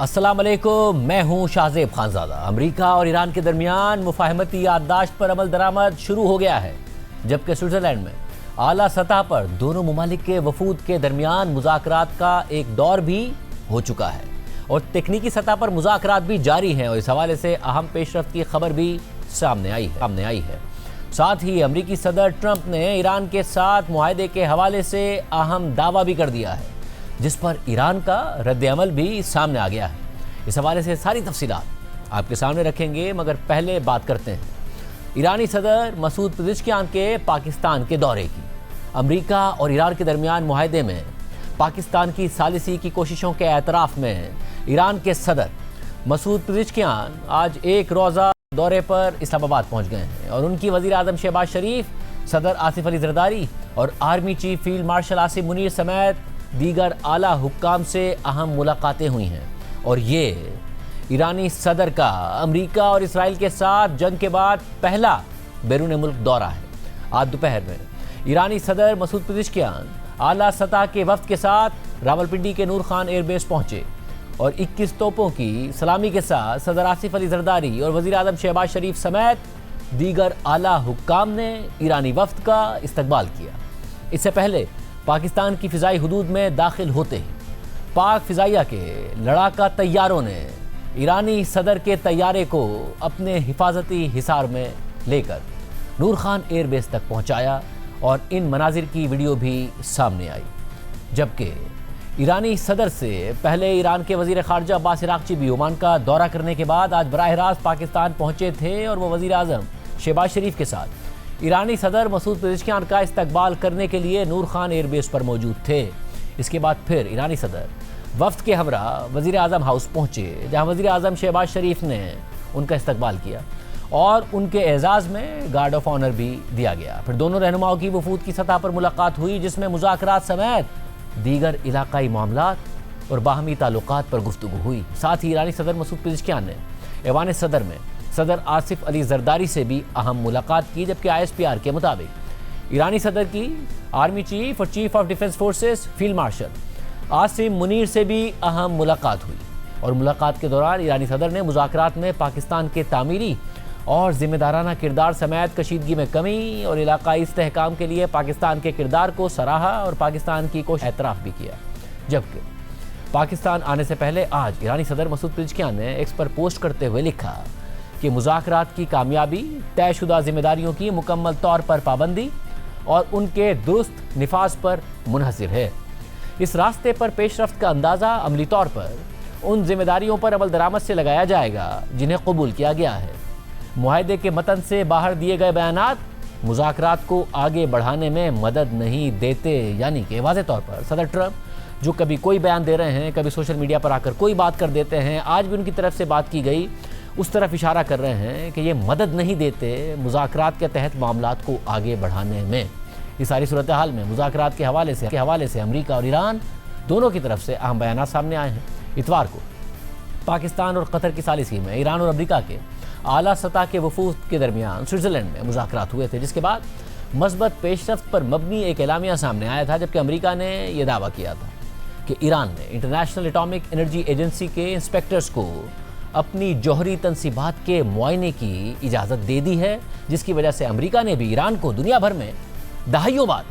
السلام علیکم، میں ہوں شاہزیب خانزادہ۔ امریکہ اور ایران کے درمیان مفاہمتی یادداشت پر عمل درآمد شروع ہو گیا ہے، جبکہ سوئٹزرلینڈ میں اعلیٰ سطح پر دونوں ممالک کے وفود کے درمیان مذاکرات کا ایک دور بھی ہو چکا ہے اور تکنیکی سطح پر مذاکرات بھی جاری ہیں، اور اس حوالے سے اہم پیش رفت کی خبر بھی سامنے آئی ہے۔ ساتھ ہی امریکی صدر ٹرمپ نے ایران کے ساتھ معاہدے کے حوالے سے اہم دعویٰ بھی کر دیا ہے، جس پر ایران کا رد عمل بھی سامنے آ گیا ہے۔ اس حوالے سے ساری تفصیلات آپ کے سامنے رکھیں گے، مگر پہلے بات کرتے ہیں ایرانی صدر مسعود پزشکیان کے پاکستان کے دورے کی۔ امریکہ اور ایران کے درمیان معاہدے میں پاکستان کی ثالثی کی کوششوں کے اعتراف میں ایران کے صدر مسعود پزشکیان آج ایک روزہ دورے پر اسلام آباد پہنچ گئے ہیں، اور ان کی وزیر اعظم شہباز شریف، صدر آصف علی زرداری اور army chief field marshal Asim Munir سمیت دیگر اعلیٰ حکام سے اہم ملاقاتیں ہوئی ہیں، اور یہ ایرانی صدر کا امریکہ اور اسرائیل کے ساتھ جنگ کے بعد پہلا بیرون ملک دورہ ہے۔ آج دوپہر میں ایرانی صدر مسعود پزشکیان اعلیٰ سطح کے وفد کے ساتھ راولپنڈی کے نور خان ایئر بیس پہنچے، اور 21 توپوں کی سلامی کے ساتھ صدر آصف علی زرداری اور وزیر اعظم شہباز شریف سمیت دیگر اعلیٰ حکام نے ایرانی وفد کا استقبال کیا۔ اس سے پہلے پاکستان کی فضائی حدود میں داخل ہوتے ہی پاک فضائیہ کے لڑاکا طیاروں نے ایرانی صدر کے طیارے کو اپنے حفاظتی حصار میں لے کر نور خان ایئر بیس تک پہنچایا، اور ان مناظر کی ویڈیو بھی سامنے آئی۔ جبکہ ایرانی صدر سے پہلے ایران کے وزیر خارجہ عباس عراقچی بھی عمان کا دورہ کرنے کے بعد آج براہ راست پاکستان پہنچے تھے، اور وہ وزیر اعظم شہباز شریف کے ساتھ ایرانی صدر مسعود پزشکیان کا استقبال کرنے کے لیے نور خان ایئر بیس پر موجود تھے۔ اس کے بعد پھر ایرانی صدر وفد کے ہمراہ وزیر اعظم ہاؤس پہنچے، جہاں وزیر اعظم شہباز شریف نے ان کا استقبال کیا اور ان کے اعزاز میں گارڈ آف آنر بھی دیا گیا۔ پھر دونوں رہنماؤں کی وفود کی سطح پر ملاقات ہوئی، جس میں مذاکرات سمیت دیگر علاقائی معاملات اور باہمی تعلقات پر گفتگو ہوئی۔ ساتھ ہی ایرانی صدر مسعود پزشکیان نے ایوان صدر میں صدر آصف علی زرداری سے بھی اہم ملاقات کی، جبکہ ISPR کے مطابق ایرانی صدر کی آرمی چیف اور chief of defence forces field marshal Asim Munir سے بھی اہم ملاقات ہوئی، اور ملاقات کے دوران ایرانی صدر نے مذاکرات میں پاکستان کے تعمیری اور ذمہ دارانہ کردار سمیت کشیدگی میں کمی اور علاقائی استحکام کے لیے پاکستان کے کردار کو سراہا اور پاکستان کی کوشش اعتراف بھی کیا۔ جبکہ پاکستان آنے سے پہلے آج ایرانی صدر مسعود پزشکیان نے ایکس پر پوسٹ کرتے ہوئے لکھا کہ مذاکرات کی کامیابی طے شدہ ذمہ داریوں کی مکمل طور پر پابندی اور ان کے درست نفاذ پر منحصر ہے۔ اس راستے پر پیش رفت کا اندازہ عملی طور پر ان ذمہ داریوں پر عمل درآمد سے لگایا جائے گا جنہیں قبول کیا گیا ہے۔ معاہدے کے متن سے باہر دیے گئے بیانات مذاکرات کو آگے بڑھانے میں مدد نہیں دیتے، یعنی کہ واضح طور پر صدر ٹرمپ جو کبھی کوئی بیان دے رہے ہیں، کبھی سوشل میڈیا پر آ کر کوئی بات کر دیتے ہیں، آج بھی ان کی طرف سے بات کی گئی اس طرف اشارہ کر رہے ہیں کہ یہ مدد نہیں دیتے مذاکرات کے تحت معاملات کو آگے بڑھانے میں۔ اس ساری صورتحال میں مذاکرات کے حوالے سے امریکہ اور ایران دونوں کی طرف سے اہم بیانات سامنے آئے ہیں۔ اتوار کو پاکستان اور قطر کی ثالثی میں ایران اور امریکہ کے اعلیٰ سطح کے وفود کے درمیان سوئٹزرلینڈ میں مذاکرات ہوئے تھے، جس کے بعد مثبت پیش رفت پر مبنی ایک اعلامیہ سامنے آیا تھا، جبکہ امریکہ نے یہ دعویٰ کیا تھا کہ ایران نے انٹرنیشنل اٹامک انرجی ایجنسی کے انسپیکٹرز کو اپنی جوہری تنصیبات کے معائنے کی اجازت دے دی ہے، جس کی وجہ سے امریکہ نے بھی ایران کو دنیا بھر میں دہائیوں بعد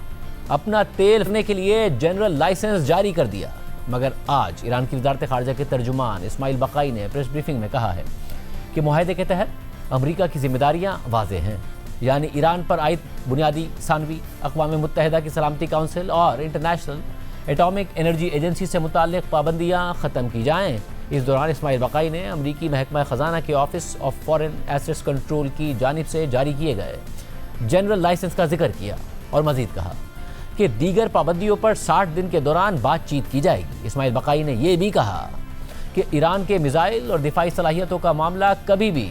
اپنا تیل رکھنے کے لیے جنرل لائسنس جاری کر دیا۔ مگر آج ایران کی وزارت خارجہ کے ترجمان اسماعیل بقائی نے پریس بریفنگ میں کہا ہے کہ معاہدے کے تحت امریکہ کی ذمہ داریاں واضح ہیں، یعنی ایران پر عائد بنیادی ثانوی، اقوام متحدہ کی سلامتی کونسل اور انٹرنیشنل اٹامک انرجی ایجنسی سے متعلق پابندیاں ختم کی جائیں۔ اس دوران اسماعیل بقائی نے امریکی محکمہ خزانہ کے office of foreign assets control کی جانب سے جاری کیے گئے جنرل لائسنس کا ذکر کیا، اور مزید کہا کہ دیگر پابندیوں پر 60 دن کے دوران بات چیت کی جائے گی۔ اسماعیل بقائی نے یہ بھی کہا کہ ایران کے میزائل اور دفاعی صلاحیتوں کا معاملہ کبھی بھی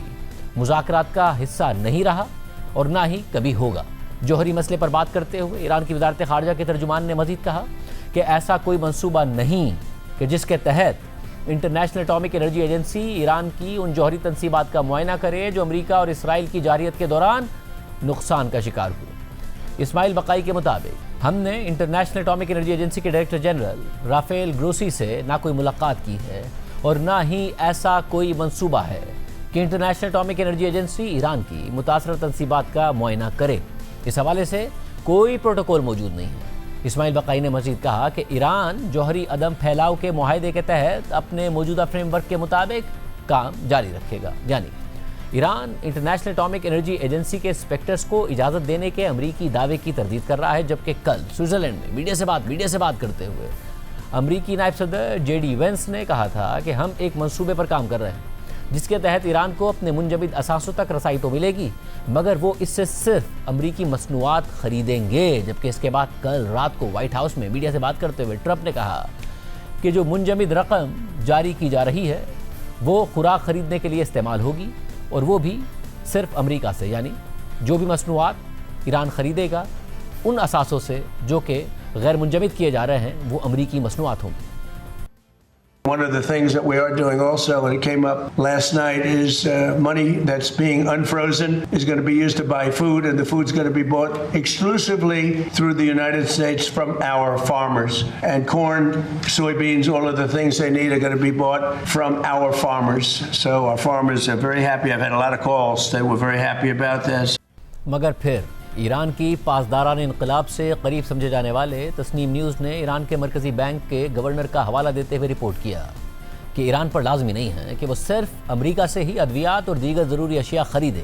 مذاکرات کا حصہ نہیں رہا اور نہ ہی کبھی ہوگا۔ جوہری مسئلے پر بات کرتے ہوئے ایران کی وزارت خارجہ کے ترجمان نے مزید کہا کہ ایسا کوئی منصوبہ نہیں کہ جس کے تحت international atomic energy agency Iran کی ان جوہری تنصیبات کا معائنہ کرے جو امریکہ اور اسرائیل کی جارحیت کے دوران نقصان کا شکار ہوئے۔ اسماعیل بقائی کے مطابق ہم نے انٹرنیشنل اٹامک انرجی ایجنسی کے ڈائریکٹر جنرل رافیل گروسی سے نہ کوئی ملاقات کی ہے اور نہ ہی ایسا کوئی منصوبہ ہے کہ international atomic energy agency Iran کی متاثرہ تنصیبات کا معائنہ کرے۔ اس حوالے سے کوئی پروٹوکول موجود نہیں ہے۔ اسماعیل بقائی نے مزید کہا کہ ایران جوہری عدم پھیلاؤ کے معاہدے کے تحت اپنے موجودہ فریم ورک کے مطابق کام جاری رکھے گا، یعنی Iran international atomic energy agency کے اسپیکٹرز کو اجازت دینے کے امریکی دعوے کی تردید کر رہا ہے، جبکہ کل سوئٹزرلینڈ میں میڈیا سے بات کرتے ہوئے امریکی نائب صدر جے ڈی وینس نے کہا تھا کہ ہم ایک منصوبے پر کام کر رہے ہیں جس کے تحت ایران کو اپنے منجمد اثاثوں تک رسائی تو ملے گی، مگر وہ اس سے صرف امریکی مصنوعات خریدیں گے۔ جبکہ اس کے بعد کل رات کو وائٹ ہاؤس میں میڈیا سے بات کرتے ہوئے ٹرمپ نے کہا کہ جو منجمد رقم جاری کی جا رہی ہے وہ خوراک خریدنے کے لیے استعمال ہوگی، اور وہ بھی صرف امریکہ سے، یعنی جو بھی مصنوعات ایران خریدے گا ان اثاثوں سے جو کہ غیر منجمد کیے جا رہے ہیں وہ امریکی مصنوعات ہوں گی۔ One of the things that we are doing also, and it came up last night, is money that's being unfrozen is going to be used to buy food, and the food's going to be bought exclusively through the United States from our farmers. And corn, soybeans, all of the things they need are going to be bought from our farmers. So our farmers are very happy. I've had a lot of calls. They were very happy about this. مگر پھر ایران کی پاسداران انقلاب سے قریب سمجھے جانے والے Tasnim news نے ایران کے مرکزی بینک کے گورنر کا حوالہ دیتے ہوئے رپورٹ کیا کہ ایران پر لازمی نہیں ہے کہ وہ صرف امریکہ سے ہی ادویات اور دیگر ضروری اشیاء خریدے۔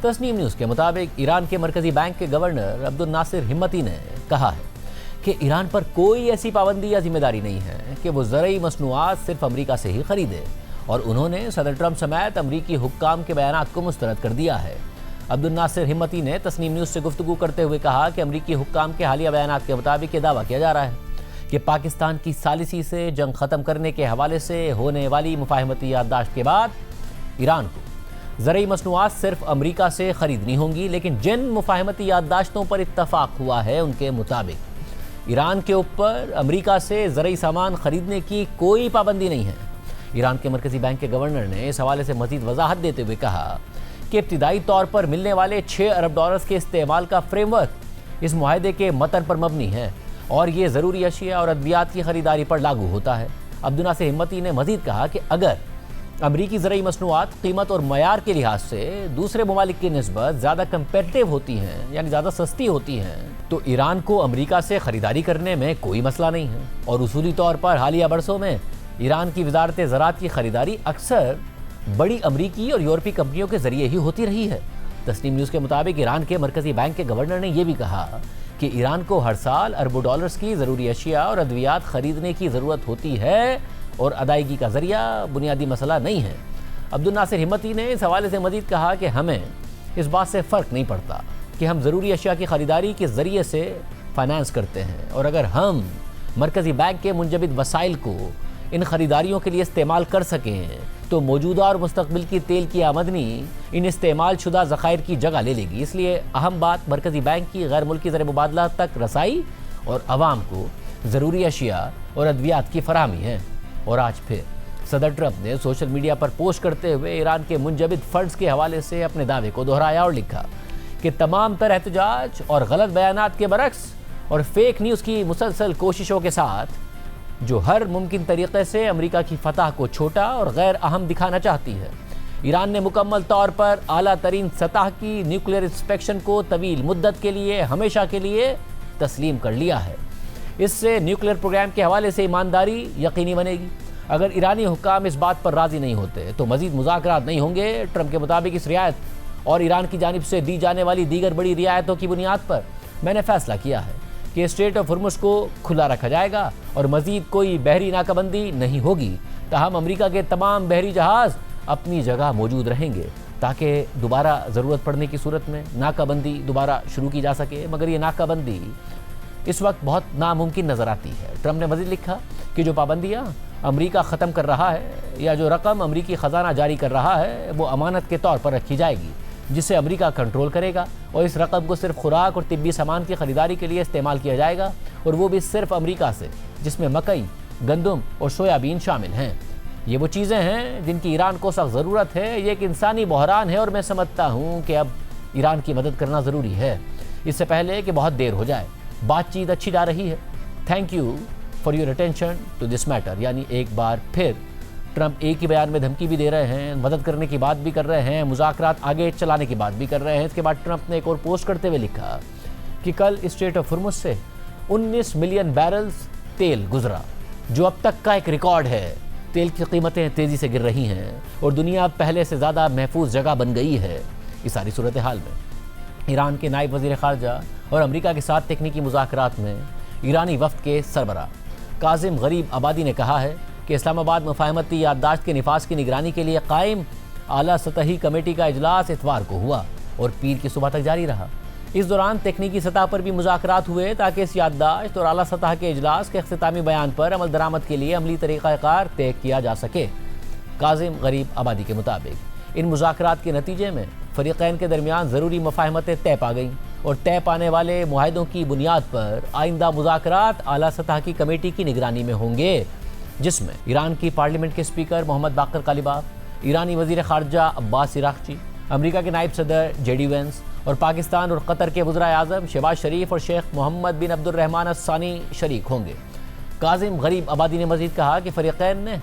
تسنیم نیوز کے مطابق ایران کے مرکزی بینک کے گورنر عبد الناصر ہمتی نے کہا ہے کہ ایران پر کوئی ایسی پابندی یا ذمہ داری نہیں ہے کہ وہ زرعی مصنوعات صرف امریکہ سے ہی خریدے، اور انہوں نے صدر ٹرمپ سمیت امریکی حکام کے بیانات کو مسترد کر دیا ہے۔ عبد الناصر ہمتی نے تسنیم نیوز سے گفتگو کرتے ہوئے کہا کہ امریکی حکام کے حالیہ بیانات کے مطابق یہ دعویٰ کیا جا رہا ہے کہ پاکستان کی ثالثی سے جنگ ختم کرنے کے حوالے سے ہونے والی مفاہمتی یادداشت کے بعد ایران کو زرعی مصنوعات صرف امریکہ سے خریدنی ہوں گی، لیکن جن مفاہمتی یادداشتوں پر اتفاق ہوا ہے ان کے مطابق ایران کے اوپر امریکہ سے زرعی سامان خریدنے کی کوئی پابندی نہیں ہے۔ ایران کے مرکزی بینک کے گورنر نے اس حوالے سے مزید وضاحت دیتے ہوئے کہا کہ ابتدائی طور پر ملنے والے 6 ارب ڈالرز کے استعمال کا فریم ورک اس معاہدے کے متن پر مبنی ہے، اور یہ ضروری اشیاء اور ادویات کی خریداری پر لاگو ہوتا ہے۔ عبد الناصر ہمتی نے مزید کہا کہ اگر امریکی زرعی مصنوعات قیمت اور معیار کے لحاظ سے دوسرے ممالک کی نسبت زیادہ کمپیٹیو ہوتی ہیں، یعنی زیادہ سستی ہوتی ہیں، تو ایران کو امریکہ سے خریداری کرنے میں کوئی مسئلہ نہیں ہے۔ اور اصولی طور پر حالیہ برسوں میں ایران کی وزارت زراعت کی خریداری اکثر بڑی امریکی اور یورپی کمپنیوں کے ذریعے ہی ہوتی رہی ہے۔ تسنیم نیوز کے مطابق ایران کے مرکزی بینک کے گورنر نے یہ بھی کہا کہ ایران کو ہر سال اربوں ڈالرز کی ضروری اشیاء اور ادویات خریدنے کی ضرورت ہوتی ہے، اور ادائیگی کا ذریعہ بنیادی مسئلہ نہیں ہے۔ عبد الناصر ہمتی نے اس حوالے سے مزید کہا کہ ہمیں اس بات سے فرق نہیں پڑتا کہ ہم ضروری اشیاء کی خریداری کے ذریعے سے فائنانس کرتے ہیں، اور اگر ہم مرکزی بینک کے منجمد وسائل کو ان خریداریوں کے لیے استعمال کر سکیں تو موجودہ اور مستقبل کی تیل کی آمدنی ان استعمال شدہ ذخائر کی جگہ لے لے گی۔ اس لیے اہم بات مرکزی بینک کی غیر ملکی زر مبادلہ تک رسائی اور عوام کو ضروری اشیاء اور ادویات کی فراہمی ہے۔ اور آج پھر صدر ٹرمپ نے سوشل میڈیا پر پوسٹ کرتے ہوئے ایران کے منجمد فنڈز کے حوالے سے اپنے دعوے کو دہرایا اور لکھا کہ تمام تر احتجاج اور غلط بیانات کے برعکس اور فیک نیوز کی مسلسل کوششوں کے ساتھ جو ہر ممکن طریقے سے امریکہ کی فتح کو چھوٹا اور غیر اہم دکھانا چاہتی ہے، ایران نے مکمل طور پر اعلیٰ ترین سطح کی نیوکلیئر انسپیکشن کو طویل مدت کے لیے ہمیشہ کے لیے تسلیم کر لیا ہے۔ اس سے نیوکلیئر پروگرام کے حوالے سے ایمانداری یقینی بنے گی۔ اگر ایرانی حکام اس بات پر راضی نہیں ہوتے تو مزید مذاکرات نہیں ہوں گے۔ ٹرمپ کے مطابق اس رعایت اور ایران کی جانب سے دی جانے والی دیگر بڑی رعایتوں کی بنیاد پر میں نے فیصلہ کیا ہے کہ اسٹریٹ آف ہرمز کو کھلا رکھا جائے گا اور مزید کوئی بحری ناکہ بندی نہیں ہوگی، تاہم امریکہ کے تمام بحری جہاز اپنی جگہ موجود رہیں گے تاکہ دوبارہ ضرورت پڑنے کی صورت میں ناکہ بندی دوبارہ شروع کی جا سکے، مگر یہ ناکہ بندی اس وقت بہت ناممکن نظر آتی ہے۔ ٹرمپ نے مزید لکھا کہ جو پابندیاں امریکہ ختم کر رہا ہے یا جو رقم امریکی خزانہ جاری کر رہا ہے وہ امانت کے طور پر رکھی جائے گی، جسے امریکہ کنٹرول کرے گا، اور اس رقم کو صرف خوراک اور طبی سامان کی خریداری کے لیے استعمال کیا جائے گا، اور وہ بھی صرف امریکہ سے، جس میں مکئی، گندم اور سویابین شامل ہیں۔ یہ وہ چیزیں ہیں جن کی ایران کو سخت ضرورت ہے۔ یہ ایک انسانی بحران ہے اور میں سمجھتا ہوں کہ اب ایران کی مدد کرنا ضروری ہے، اس سے پہلے کہ بہت دیر ہو جائے۔ بات چیت اچھی جا رہی ہے۔ Thank you for your attention to this matter, یعنی ایک بار پھر ٹرمپ ایک ہی بیان میں دھمکی بھی دے رہے ہیں، مدد کرنے کی بات بھی کر رہے ہیں، مذاکرات آگے چلانے کی بات بھی کر رہے ہیں۔ اس کے بعد ٹرمپ نے ایک اور پوسٹ کرتے ہوئے لکھا کہ کل اسٹریٹ آف ہرمز سے 19 ملین بیرلز تیل گزرا، جو اب تک کا ایک ریکارڈ ہے۔ تیل کی قیمتیں تیزی سے گر رہی ہیں اور دنیا پہلے سے زیادہ محفوظ جگہ بن گئی ہے۔ اس ساری صورتحال میں ایران کے نائب وزیر خارجہ اور امریکہ کے ساتھ تکنیکی مذاکرات میں ایرانی وفد کے سربراہ کاظم غریب آبادی نے کہا ہے کہ اسلام آباد مفاہمتی یادداشت کے نفاذ کی نگرانی کے لیے قائم اعلیٰ سطحی کمیٹی کا اجلاس اتوار کو ہوا اور پیر کی صبح تک جاری رہا۔ اس دوران تکنیکی سطح پر بھی مذاکرات ہوئے تاکہ اس یادداشت اور اعلیٰ سطح کے اجلاس کے اختتامی بیان پر عمل درآمد کے لیے عملی طریقہ کار طے کیا جا سکے۔ کاظم غریب آبادی کے مطابق ان مذاکرات کے نتیجے میں فریقین کے درمیان ضروری مفاہمتیں طے پا گئیں اور طے پانے والے معاہدوں کی بنیاد پر آئندہ مذاکرات اعلیٰ سطح کی کمیٹی کی نگرانی میں ہوں گے، جس میں ایران کی پارلیمنٹ کے اسپیکر محمد باقر قالیباف، ایرانی وزیر خارجہ عباس عراقچی، امریکہ کے نائب صدر جے ڈی وینس اور پاکستان اور قطر کے وزراء اعظم شہباز شریف اور شیخ محمد بن عبد الرحمن الثانی شریک ہوں گے۔ کاظم غریب آبادی نے مزید کہا کہ فریقین نے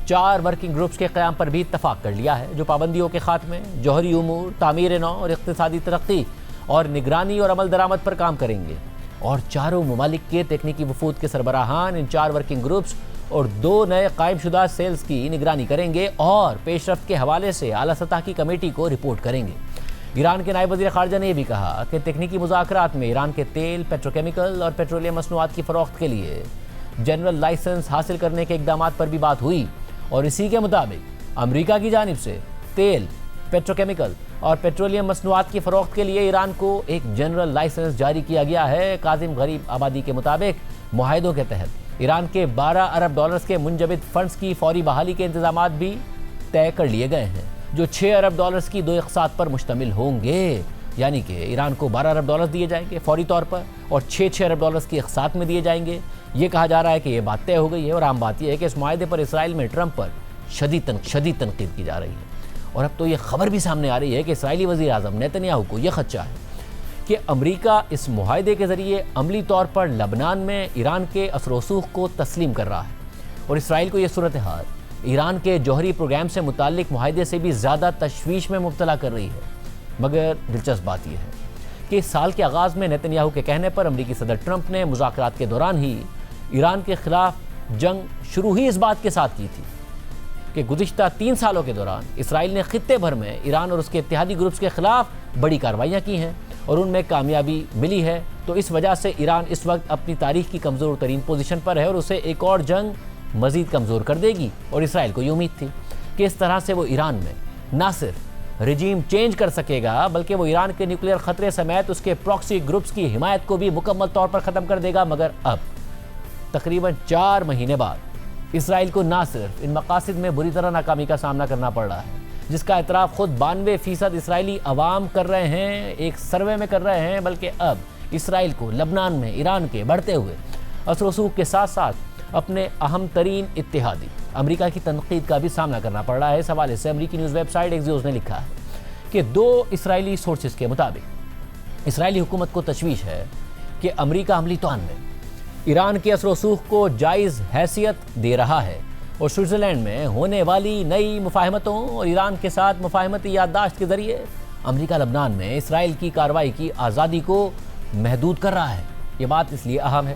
4 ورکنگ گروپس کے قیام پر بھی اتفاق کر لیا ہے، جو پابندیوں کے خاتمے، جوہری امور، تعمیر نو اور اقتصادی ترقی اور نگرانی اور عمل درآمد پر کام کریں گے، اور چاروں ممالک کے تکنیکی وفود کے سربراہان ان 4 ورکنگ گروپس اور 2 نئے قائم شدہ سیلز کی نگرانی کریں گے اور پیش رفت کے حوالے سے اعلیٰ سطح کی کمیٹی کو رپورٹ کریں گے۔ ایران کے نائب وزیر خارجہ نے یہ بھی کہا کہ تکنیکی مذاکرات میں ایران کے تیل، پیٹروکیمیکل اور پیٹرولیم مصنوعات کی فروخت کے لیے جنرل لائسنس حاصل کرنے کے اقدامات پر بھی بات ہوئی، اور اسی کے مطابق امریکہ کی جانب سے تیل، پیٹروکیمیکل اور پیٹرولیم مصنوعات کی فروخت کے لیے ایران کو ایک جنرل لائسنس جاری کیا گیا ہے۔ کاظم غریب آبادی کے مطابق معاہدوں کے تحت ایران کے 12 ارب ڈالرز کے منجمد فنڈز کی فوری بحالی کے انتظامات بھی طے کر لیے گئے ہیں، جو 6 ارب ڈالرز کی 2 اقساط پر مشتمل ہوں گے، یعنی کہ ایران کو 12 ارب ڈالرز دیے جائیں گے فوری طور پر اور 6 ارب ڈالرز کی اقساط میں دیے جائیں گے۔ یہ کہا جا رہا ہے کہ یہ بات طے ہو گئی ہے، اور عام بات یہ ہے کہ اس معاہدے پر اسرائیل میں ٹرمپ پر شدید تنقید کی جا رہی ہے، اور اب تو یہ خبر بھی سامنے آ رہی ہے کہ اسرائیلی وزیر اعظم نیتن یاہو کو یہ خدشہ ہے کہ امریکہ اس معاہدے کے ذریعے عملی طور پر لبنان میں ایران کے اثر و رسوخ کو تسلیم کر رہا ہے، اور اسرائیل کو یہ صورتحال ایران کے جوہری پروگرام سے متعلق معاہدے سے بھی زیادہ تشویش میں مبتلا کر رہی ہے۔ مگر دلچسپ بات یہ ہے کہ اس سال کے آغاز میں نیتن یاہو کے کہنے پر امریکی صدر ٹرمپ نے مذاکرات کے دوران ہی ایران کے خلاف جنگ شروع ہی اس بات کے ساتھ کی تھی کہ گزشتہ 3 سالوں کے دوران اسرائیل نے خطے بھر میں ایران اور اس کے اتحادی گروپس کے خلاف بڑی کارروائیاں کی ہیں اور ان میں کامیابی ملی ہے، تو اس وجہ سے ایران اس وقت اپنی تاریخ کی کمزور ترین پوزیشن پر ہے اور اسے ایک اور جنگ مزید کمزور کر دے گی، اور اسرائیل کو یہ امید تھی کہ اس طرح سے وہ ایران میں نہ صرف رجیم چینج کر سکے گا بلکہ وہ ایران کے نیوکلیئر خطرے سمیت اس کے پراکسی گروپس کی حمایت کو بھی مکمل طور پر ختم کر دے گا۔ مگر اب تقریباً 4 مہینے بعد اسرائیل کو نہ صرف ان مقاصد میں بری طرح ناکامی کا سامنا کرنا پڑ رہا ہے، جس کا اعتراف خود 92% اسرائیلی عوام کر رہے ہیں، ایک سروے میں کر رہے ہیں، بلکہ اب اسرائیل کو لبنان میں ایران کے بڑھتے ہوئے اثر و رسوخ کے ساتھ ساتھ اپنے اہم ترین اتحادی امریکہ کی تنقید کا بھی سامنا کرنا پڑ رہا ہے۔ اس حوالے سے امریکی نیوز ویب سائٹ ایکزیوس نے لکھا ہے کہ 2 اسرائیلی سورسز کے مطابق اسرائیلی حکومت کو تشویش ہے کہ امریکہ عملی طور میں ایران کے اثر و رسوخ کو جائز حیثیت دے رہا ہے، اور سوئٹزرلینڈ میں ہونے والی نئی مفاہمتوں اور ایران کے ساتھ مفاہمتی یادداشت کے ذریعے امریکہ لبنان میں اسرائیل کی کارروائی کی آزادی کو محدود کر رہا ہے۔ یہ بات اس لیے اہم ہے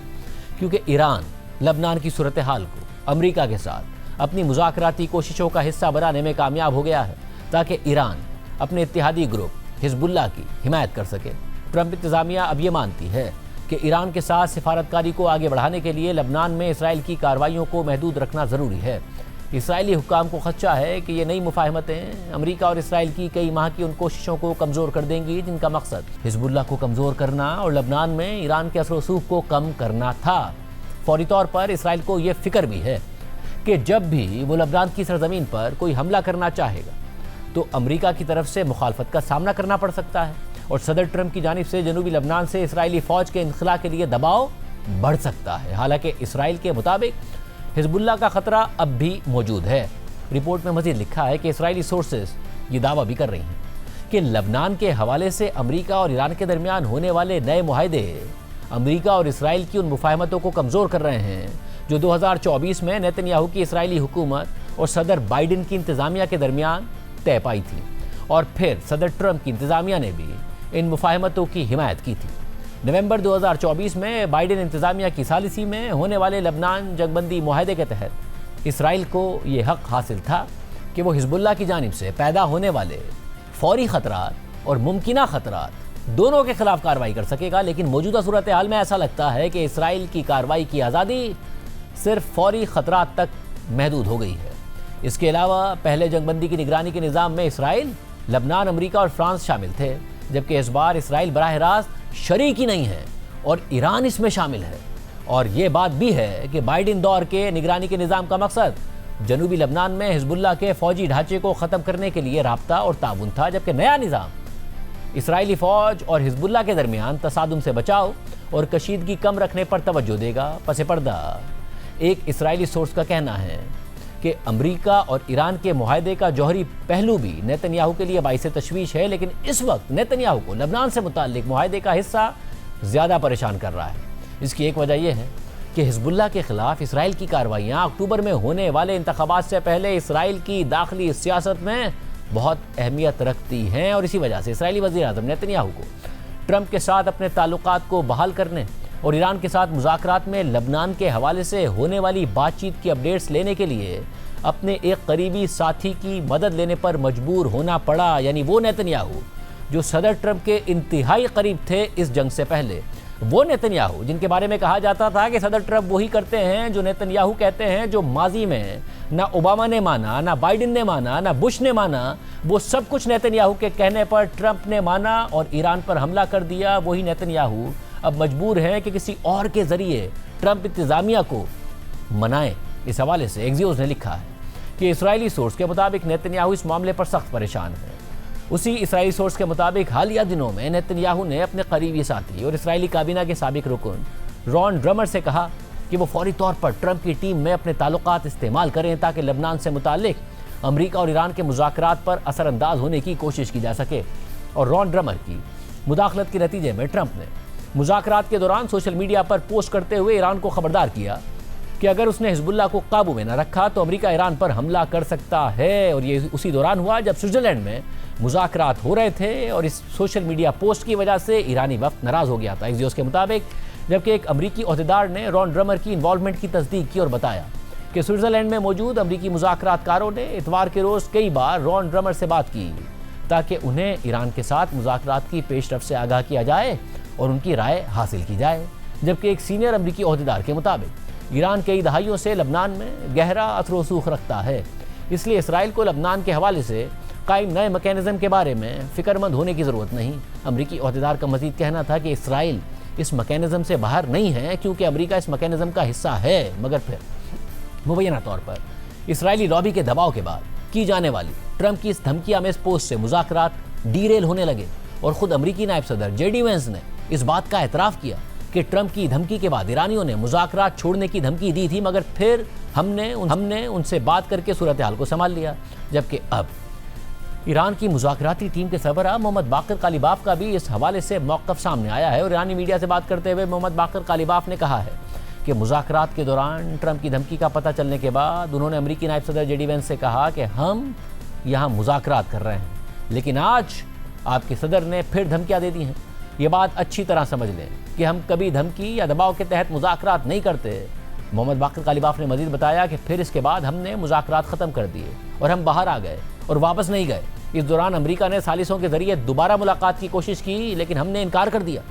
کیونکہ ایران لبنان کی صورتحال کو امریکہ کے ساتھ اپنی مذاکراتی کوششوں کا حصہ بنانے میں کامیاب ہو گیا ہے تاکہ ایران اپنے اتحادی گروپ حزب اللہ کی حمایت کر سکے۔ ٹرمپ انتظامیہ اب یہ مانتی ہے کہ ایران کے ساتھ سفارتکاری کو آگے بڑھانے کے لیے لبنان میں اسرائیل کی کارروائیوں کو محدود رکھنا ضروری ہے۔ اسرائیلی حکام کو خدشہ ہے کہ یہ نئی مفاہمتیں امریکہ اور اسرائیل کی کئی ماہ کی ان کوششوں کو کمزور کر دیں گی جن کا مقصد حزب اللہ کو کمزور کرنا اور لبنان میں ایران کے اثر و رسوخ کو کم کرنا تھا۔ فوری طور پر اسرائیل کو یہ فکر بھی ہے کہ جب بھی وہ لبنان کی سرزمین پر کوئی حملہ کرنا چاہے گا تو امریکہ کی طرف سے مخالفت کا سامنا کرنا پڑ سکتا ہے، اور صدر ٹرمپ کی جانب سے جنوبی لبنان سے اسرائیلی فوج کے انخلاء کے لیے دباؤ بڑھ سکتا ہے۔ حالانکہ اسرائیل کے مطابق حزب اللہ کا خطرہ اب بھی موجود ہے۔ رپورٹ میں مزید لکھا ہے کہ اسرائیلی سورسز یہ دعویٰ بھی کر رہی ہیں کہ لبنان کے حوالے سے امریکہ اور ایران کے درمیان ہونے والے نئے معاہدے امریکہ اور اسرائیل کی ان مفاہمتوں کو کمزور کر رہے ہیں جو 2024 میں نیتن یاہو کی اسرائیلی حکومت اور صدر بائیڈن کی انتظامیہ کے درمیان طے پائی تھی، اور پھر صدر ٹرمپ کی انتظامیہ نے بھی ان مفاہمتوں کی حمایت کی تھی۔ نومبر 2024 میں بائیڈن انتظامیہ کی ثالثی میں ہونے والے لبنان جنگ بندی معاہدے کے تحت اسرائیل کو یہ حق حاصل تھا کہ وہ حزب اللہ کی جانب سے پیدا ہونے والے فوری خطرات اور ممکنہ خطرات دونوں کے خلاف کارروائی کر سکے گا، لیکن موجودہ صورتحال میں ایسا لگتا ہے کہ اسرائیل کی کارروائی کی آزادی صرف فوری خطرات تک محدود ہو گئی ہے۔ اس کے علاوہ پہلے جنگ بندی کی نگرانی کے نظام میں اسرائیل، لبنان، امریکہ اور فرانس شامل تھے، جبکہ اس بار اسرائیل براہ راست شریک ہی نہیں ہے اور ایران اس میں شامل ہے۔ اور یہ بات بھی ہے کہ بائیڈن دور کے نگرانی کے نظام کا مقصد جنوبی لبنان میں حزب اللہ کے فوجی ڈھانچے کو ختم کرنے کے لیے رابطہ اور تعاون تھا، جبکہ نیا نظام اسرائیلی فوج اور حزب اللہ کے درمیان تصادم سے بچاؤ اور کشیدگی کم رکھنے پر توجہ دے گا۔ پس پردہ ایک اسرائیلی سورس کا کہنا ہے کہ امریکہ اور ایران کے معاہدے کا جوہری پہلو بھی نیتن یاہو کے لیے باعث تشویش ہے، لیکن اس وقت نیتن یاہو کو لبنان سے متعلق معاہدے کا حصہ زیادہ پریشان کر رہا ہے۔ اس کی ایک وجہ یہ ہے کہ حزب اللہ کے خلاف اسرائیل کی کارروائیاں اکتوبر میں ہونے والے انتخابات سے پہلے اسرائیل کی داخلی سیاست میں بہت اہمیت رکھتی ہیں، اور اسی وجہ سے اسرائیلی وزیر اعظم نیتن یاہو کو ٹرمپ کے ساتھ اپنے تعلقات کو بحال کرنے اور ایران کے ساتھ مذاکرات میں لبنان کے حوالے سے ہونے والی بات چیت کی اپڈیٹس لینے کے لیے اپنے ایک قریبی ساتھی کی مدد لینے پر مجبور ہونا پڑا، یعنی وہ نیتن یاہو جو صدر ٹرمپ کے انتہائی قریب تھے اس جنگ سے پہلے، وہ نیتن یاہو جن کے بارے میں کہا جاتا تھا کہ صدر ٹرمپ وہی کرتے ہیں جو نیتن یاہو کہتے ہیں، جو ماضی میں نہ اوباما نے مانا، نہ بائیڈن نے مانا، نہ بش نے مانا، وہ سب کچھ نیتن یاہو کے کہنے پر ٹرمپ نے مانا اور ایران پر حملہ کر دیا۔ وہی نیتن یاہو اب مجبور ہیں کہ کسی اور کے ذریعے ٹرمپ انتظامیہ کو منائیں۔ اس حوالے سے ایکزیوس نے لکھا ہے کہ اسرائیلی سورس کے مطابق نیتن یاہو اس معاملے پر سخت پریشان ہے۔ اسی اسرائیلی سورس کے مطابق حالیہ دنوں میں نیتن یاہو نے اپنے قریبی ساتھی اور اسرائیلی کابینہ کے سابق رکن رون ڈرمر سے کہا کہ وہ فوری طور پر ٹرمپ کی ٹیم میں اپنے تعلقات استعمال کریں تاکہ لبنان سے متعلق امریکہ اور ایران کے مذاکرات پر اثر انداز ہونے کی کوشش کی جا سکے۔ اور رون ڈرمر کی مداخلت کے نتیجے میں ٹرمپ نے مذاکرات کے دوران سوشل میڈیا پر پوسٹ کرتے ہوئے ایران کو خبردار کیا کہ اگر اس نے حزب اللہ کو قابو میں نہ رکھا تو امریکہ ایران پر حملہ کر سکتا ہے۔ اور یہ اسی دوران ہوا جب سوئٹزرلینڈ میں مذاکرات ہو رہے تھے اور اس سوشل میڈیا پوسٹ کی وجہ سے ایرانی وفد ناراض ہو گیا تھا۔ ایکزیوس کے مطابق جبکہ ایک امریکی عہدیدار نے رون ڈرمر کی انوالومنٹ کی تصدیق کی اور بتایا کہ سوئٹزرلینڈ میں موجود امریکی مذاکرات کاروں نے اتوار کے روز کئی بار رون ڈرمر سے بات کی تاکہ انہیں ایران کے ساتھ مذاکرات کی پیش رفت سے آگاہ کیا جائے اور ان کی رائے حاصل کی جائے۔ جبکہ ایک سینئر امریکی عہدیدار کے مطابق ایران کئی دہائیوں سے لبنان میں گہرا اثر و رسوخ رکھتا ہے، اس لیے اسرائیل کو لبنان کے حوالے سے قائم نئے میکینزم کے بارے میں فکر مند ہونے کی ضرورت نہیں۔ امریکی عہدیدار کا مزید کہنا تھا کہ اسرائیل اس میکینزم سے باہر نہیں ہے کیونکہ امریکہ اس میکینزم کا حصہ ہے، مگر پھر مبینہ طور پر اسرائیلی لابی کے دباؤ کے بعد کی جانے والی ٹرمپ کی اس دھمکی آمیز پوسٹ سے مذاکرات ڈیریل ہونے لگے، اور خود امریکی نائب صدر جے ڈی وینس نے اس بات کا اعتراف کیا کہ ٹرمپ کی دھمکی کے بعد ایرانیوں نے مذاکرات چھوڑنے کی دھمکی دی تھی، مگر پھر ہم نے ان سے بات کر کے صورتحال کو سنبھال لیا۔ جبکہ اب ایران کی مذاکراتی ٹیم کے سربراہ محمد باقر قالیباف کا بھی اس حوالے سے موقف سامنے آیا ہے، اور ایرانی میڈیا سے بات کرتے ہوئے محمد باقر قالیباف نے کہا ہے کہ مذاکرات کے دوران ٹرمپ کی دھمکی کا پتہ چلنے کے بعد انہوں نے امریکی نائب صدر جے ڈی وینس سے کہا کہ ہم یہاں مذاکرات کر رہے ہیں، لیکن آج آپ کے صدر نے پھر دھمکیاں دے دی ہیں۔ یہ بات اچھی طرح سمجھ لیں کہ ہم کبھی دھمکی یا دباؤ کے تحت مذاکرات نہیں کرتے۔ محمد باقر قالیباف نے مزید بتایا کہ پھر اس کے بعد ہم نے مذاکرات ختم کر دیے اور ہم باہر آ گئے اور واپس نہیں گئے۔ اس دوران امریکہ نے ثالثوں کے ذریعے دوبارہ ملاقات کی کوشش کی لیکن ہم نے انکار کر دیا۔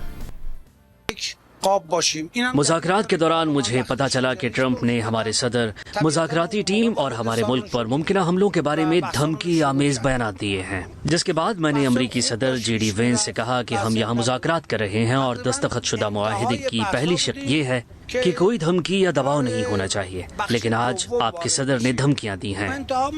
مذاکرات کے دوران مجھے پتا چلا کہ ٹرمپ نے ہمارے صدر، مذاکراتی ٹیم اور ہمارے ملک پر ممکنہ حملوں کے بارے میں دھمکی آمیز بیانات دیے ہیں، جس کے بعد میں نے امریکی صدر جے ڈی وینس سے کہا کہ ہم یہاں مذاکرات کر رہے ہیں اور دستخط شدہ معاہدے کی پہلی شرط یہ ہے کہ کوئی دھمکی یا دباؤ نہیں ہونا چاہیے، لیکن آج آپ کے صدر نے دھمکیاں دی ہیں۔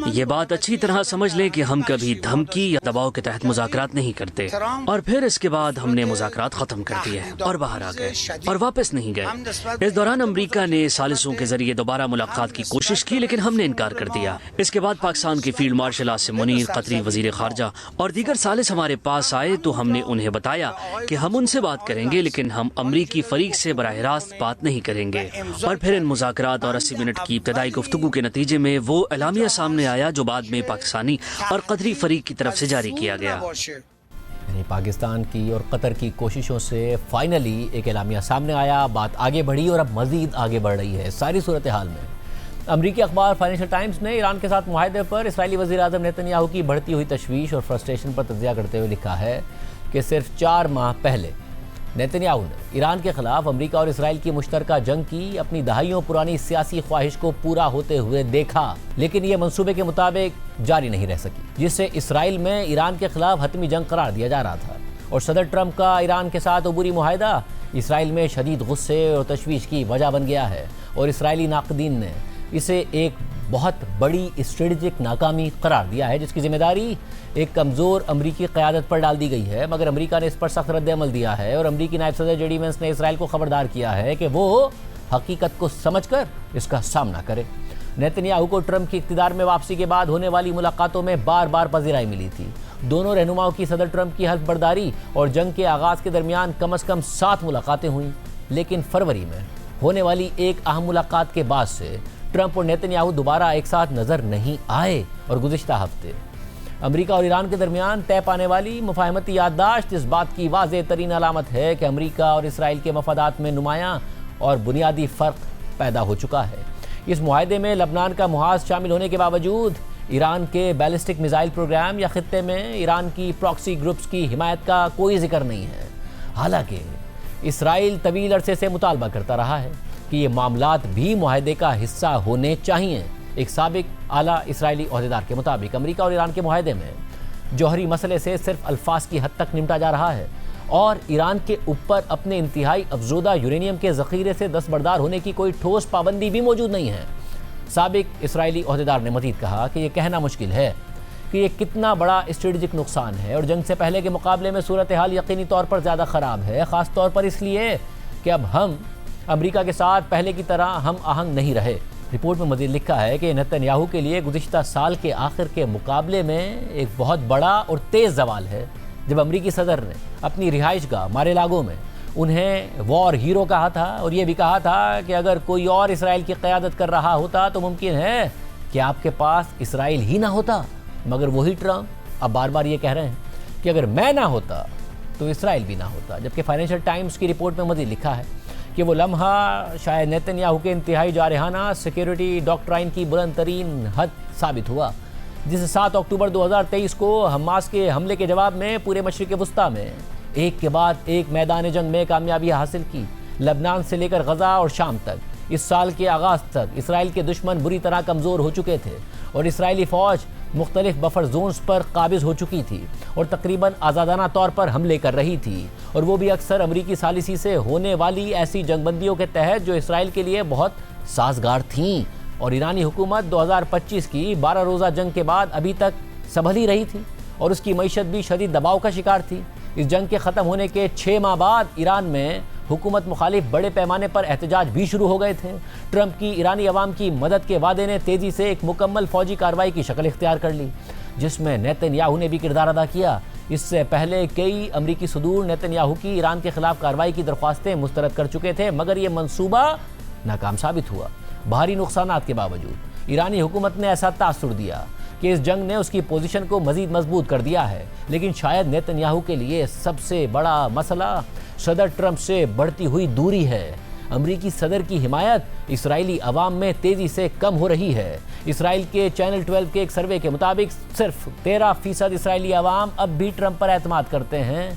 یہ بات اچھی طرح سمجھ لیں کہ ہم کبھی دھمکی یا دباؤ کے تحت مذاکرات نہیں کرتے، اور پھر اس کے بعد ہم نے مذاکرات ختم کر دیے اور باہر آ گئے اور واپس نہیں گئے۔ اس دوران امریکہ نے ثالثوں کے ذریعے دوبارہ ملاقات کی کوشش کی لیکن ہم نے انکار کر دیا۔ اس کے بعد پاکستان کے فیلڈ مارشل عاصم منیر، قطری وزیر خارجہ اور دیگر ثالث ہمارے پاس آئے تو ہم نے انہیں بتایا کہ ہم ان سے بات کریں گے لیکن ہم امریکی فریق سے براہ راست بات نہیں کریں گے. اور پھر ان مذاکرات اور 80 منٹ کی ابتدائی گفتگو کے نتیجے میں وہ اعلامیہ سامنے آیا جو بعد میں پاکستانی اور قطری فریق کی طرف سے جاری کیا گیا. یعنی پاکستان کی اور قطر کی کوششوں سے فائنلی ایک اعلامیہ سامنے آیا، بات آگے بڑھی اور اب مزید آگے بڑھ رہی ہے. ساری صورتحال میں امریکی اخبار فائنینشل ٹائمز نے ایران کے ساتھ معاہدے پر اسرائیلی وزیر اعظم نیتن یاہو کی بڑھتی ہوئی تشویش اور فرسٹریشن پر تجزیہ کرتے ہوئے لکھا ہے کہ صرف 4 ماہ پہلے نیتن یاہو نے ایران کے خلاف امریکہ اور اسرائیل کی مشترکہ جنگ کی اپنی دہائیوں پرانی سیاسی خواہش کو پورا ہوتے ہوئے دیکھا، لیکن یہ منصوبے کے مطابق جاری نہیں رہ سکی، جس سے اسرائیل میں ایران کے خلاف حتمی جنگ قرار دیا جا رہا تھا. اور صدر ٹرمپ کا ایران کے ساتھ عبوری معاہدہ اسرائیل میں شدید غصے اور تشویش کی وجہ بن گیا ہے، اور اسرائیلی ناقدین نے اسے ایک بہت بڑی اسٹریٹجک ناکامی قرار دیا ہے، جس کی ذمہ داری ایک کمزور امریکی قیادت پر ڈال دی گئی ہے. مگر امریکہ نے اس پر سخت رد عمل دیا ہے، اور امریکی نائب صدر جے ڈی وینس نے اسرائیل کو خبردار کیا ہے کہ وہ حقیقت کو سمجھ کر اس کا سامنا کرے. نیتن یاہو کو ٹرمپ کی اقتدار میں واپسی کے بعد ہونے والی ملاقاتوں میں بار بار پذیرائی ملی تھی. دونوں رہنماؤں کی صدر ٹرمپ کی حلف برداری اور جنگ کے آغاز کے درمیان کم از کم 7 ملاقاتیں ہوئیں، لیکن فروری میں ہونے والی ایک اہم ملاقات کے بعد سے ٹرمپ اور نیتن یاہو دوبارہ ایک ساتھ نظر نہیں آئے. اور گزشتہ ہفتے امریکہ اور ایران کے درمیان طے پانے والی مفاہمتی یادداشت اس بات کی واضح ترین علامت ہے کہ امریکہ اور اسرائیل کے مفادات میں نمایاں اور بنیادی فرق پیدا ہو چکا ہے. اس معاہدے میں لبنان کا محاذ شامل ہونے کے باوجود ایران کے بیلسٹک میزائل پروگرام یا خطے میں ایران کی پراکسی گروپس کی حمایت کا کوئی ذکر نہیں ہے. حالانکہ اسرائیل طویل عرصے سے مطالبہ کرتا رہا ہے کہ یہ معاملات بھی معاہدے کا حصہ ہونے چاہیے. ایک سابق اعلیٰ اسرائیلی عہدیدار کے مطابق امریکہ اور ایران کے معاہدے میں جوہری مسئلے سے صرف الفاظ کی حد تک نمٹا جا رہا ہے، اور ایران کے اوپر اپنے انتہائی افزودہ یورینیم کے ذخیرے سے دستبردار ہونے کی کوئی ٹھوس پابندی بھی موجود نہیں ہے. سابق اسرائیلی عہدیدار نے مزید کہا کہ یہ کہنا مشکل ہے کہ یہ کتنا بڑا اسٹریٹجک نقصان ہے، اور جنگ سے پہلے کے مقابلے میں صورتحال یقینی طور پر زیادہ خراب ہے، خاص طور پر اس لیے کہ اب ہم امریکہ کے ساتھ پہلے کی طرح ہم آہنگ نہیں رہے. رپورٹ میں مزید لکھا ہے کہ نیتن یاہو کے لیے گزشتہ سال کے آخر کے مقابلے میں ایک بہت بڑا اور تیز زوال ہے، جب امریکی صدر نے اپنی رہائش گاہ مارے لاگو میں انہیں وار ہیرو کہا تھا، اور یہ بھی کہا تھا کہ اگر کوئی اور اسرائیل کی قیادت کر رہا ہوتا تو ممکن ہے کہ آپ کے پاس اسرائیل ہی نہ ہوتا. مگر وہی ٹرمپ اب بار بار یہ کہہ رہے ہیں کہ اگر میں نہ ہوتا تو اسرائیل بھی نہ ہوتا. جبکہ فائنینشل ٹائمز کی رپورٹ میں مزید لکھا ہے کہ وہ لمحہ شاید نیتن یاہو کے انتہائی جارحانہ سیکیورٹی ڈاکٹرائن کی بلند ترین حد ثابت ہوا، جسے 7 اکتوبر 2023 کو حماس کے حملے کے جواب میں پورے مشرق وسطیٰ میں ایک کے بعد ایک میدان جنگ میں کامیابی حاصل کی. لبنان سے لے کر غزہ اور شام تک اس سال کے آغاز تک اسرائیل کے دشمن بری طرح کمزور ہو چکے تھے، اور اسرائیلی فوج مختلف بفر زونز پر قابض ہو چکی تھی اور تقریباً آزادانہ طور پر حملے کر رہی تھی، اور وہ بھی اکثر امریکی ثالثی سے ہونے والی ایسی جنگ بندیوں کے تحت جو اسرائیل کے لیے بہت سازگار تھیں. اور ایرانی حکومت 2025 کی 12 روزہ جنگ کے بعد ابھی تک سنبھل ہی رہی تھی، اور اس کی معیشت بھی شدید دباؤ کا شکار تھی. اس جنگ کے ختم ہونے کے 6 ماہ بعد ایران میں حکومت مخالف بڑے پیمانے پر احتجاج بھی شروع ہو گئے تھے. ٹرمپ کی ایرانی عوام کی مدد کے وعدے نے تیزی سے ایک مکمل فوجی کارروائی کی شکل اختیار کر لی، جس میں نیتن یاہو نے بھی کردار ادا کیا. اس سے پہلے کئی امریکی صدور نیتن یاہو کی ایران کے خلاف کارروائی کی درخواستیں مسترد کر چکے تھے، مگر یہ منصوبہ ناکام ثابت ہوا. بھاری نقصانات کے باوجود ایرانی حکومت نے ایسا تاثر دیا کہ اس جنگ نے اس کی پوزیشن کو مزید مضبوط کر دیا ہے. لیکن شاید نیتن یاہو کے لیے سب سے بڑا مسئلہ صدر ٹرمپ سے بڑھتی ہوئی دوری ہے. امریکی صدر کی حمایت اسرائیلی عوام میں تیزی سے کم ہو رہی ہے. اسرائیل کے چینل 12 کے ایک سروے کے مطابق صرف 13% اسرائیلی عوام اب بھی ٹرمپ پر اعتماد کرتے ہیں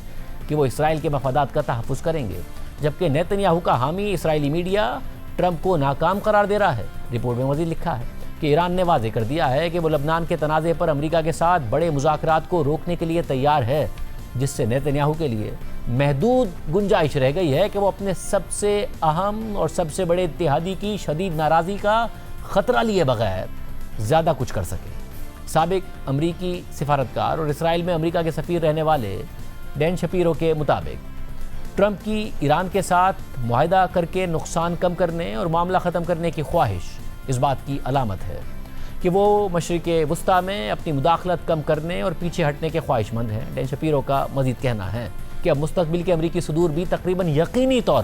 کہ وہ اسرائیل کے مفادات کا تحفظ کریں گے، جبکہ نیتن یاہو کا حامی اسرائیلی میڈیا ٹرمپ کو ناکام قرار دے رہا ہے. رپورٹ میں مزید لکھا ہے کہ ایران نے واضح کر دیا ہے کہ وہ لبنان کے تنازع پر امریکہ کے ساتھ بڑے مذاکرات کو روکنے کے لیے تیار ہے، جس سے نیتن یاہو کے لیے محدود گنجائش رہ گئی ہے کہ وہ اپنے سب سے اہم اور سب سے بڑے اتحادی کی شدید ناراضی کا خطرہ لیے بغیر زیادہ کچھ کر سکے. سابق امریکی سفارتکار اور اسرائیل میں امریکہ کے سفیر رہنے والے ڈین شپیرو کے مطابق ٹرمپ کی ایران کے ساتھ معاہدہ کر کے نقصان کم کرنے اور معاملہ ختم کرنے کی خواہش اس بات کی علامت ہے کہ وہ مشرق وسطیٰ میں اپنی مداخلت کم کرنے اور پیچھے ہٹنے کے خواہش مند ہیں. ڈین شپیرو کا مزید کہنا ہے کہ اب مستقبل کے امریکی صدور بھی تقریباً یقینی طور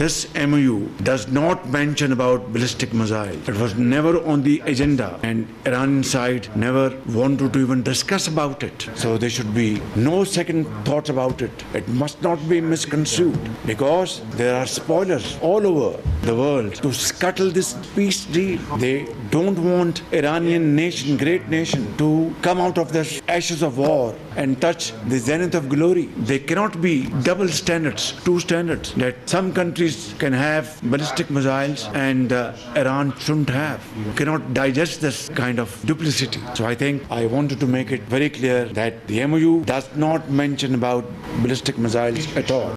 This MOU does not mention about ballistic missile. It was never on the agenda, and Iran side never wanted to even discuss about it. So there should be no second thoughts about it. It must not be misconstrued, because there are spoilers all over the world to scuttle this peace deal. They don't want Iranian nation, great nation, to come out of the ashes of war and touch the zenith of glory. They cannot be double standards, two standards, that some countries can have ballistic missiles and Iran shouldn't have. You cannot digest this kind of duplicity. So I think I wanted to make it very clear that the MOU does not mention about ballistic missiles at all.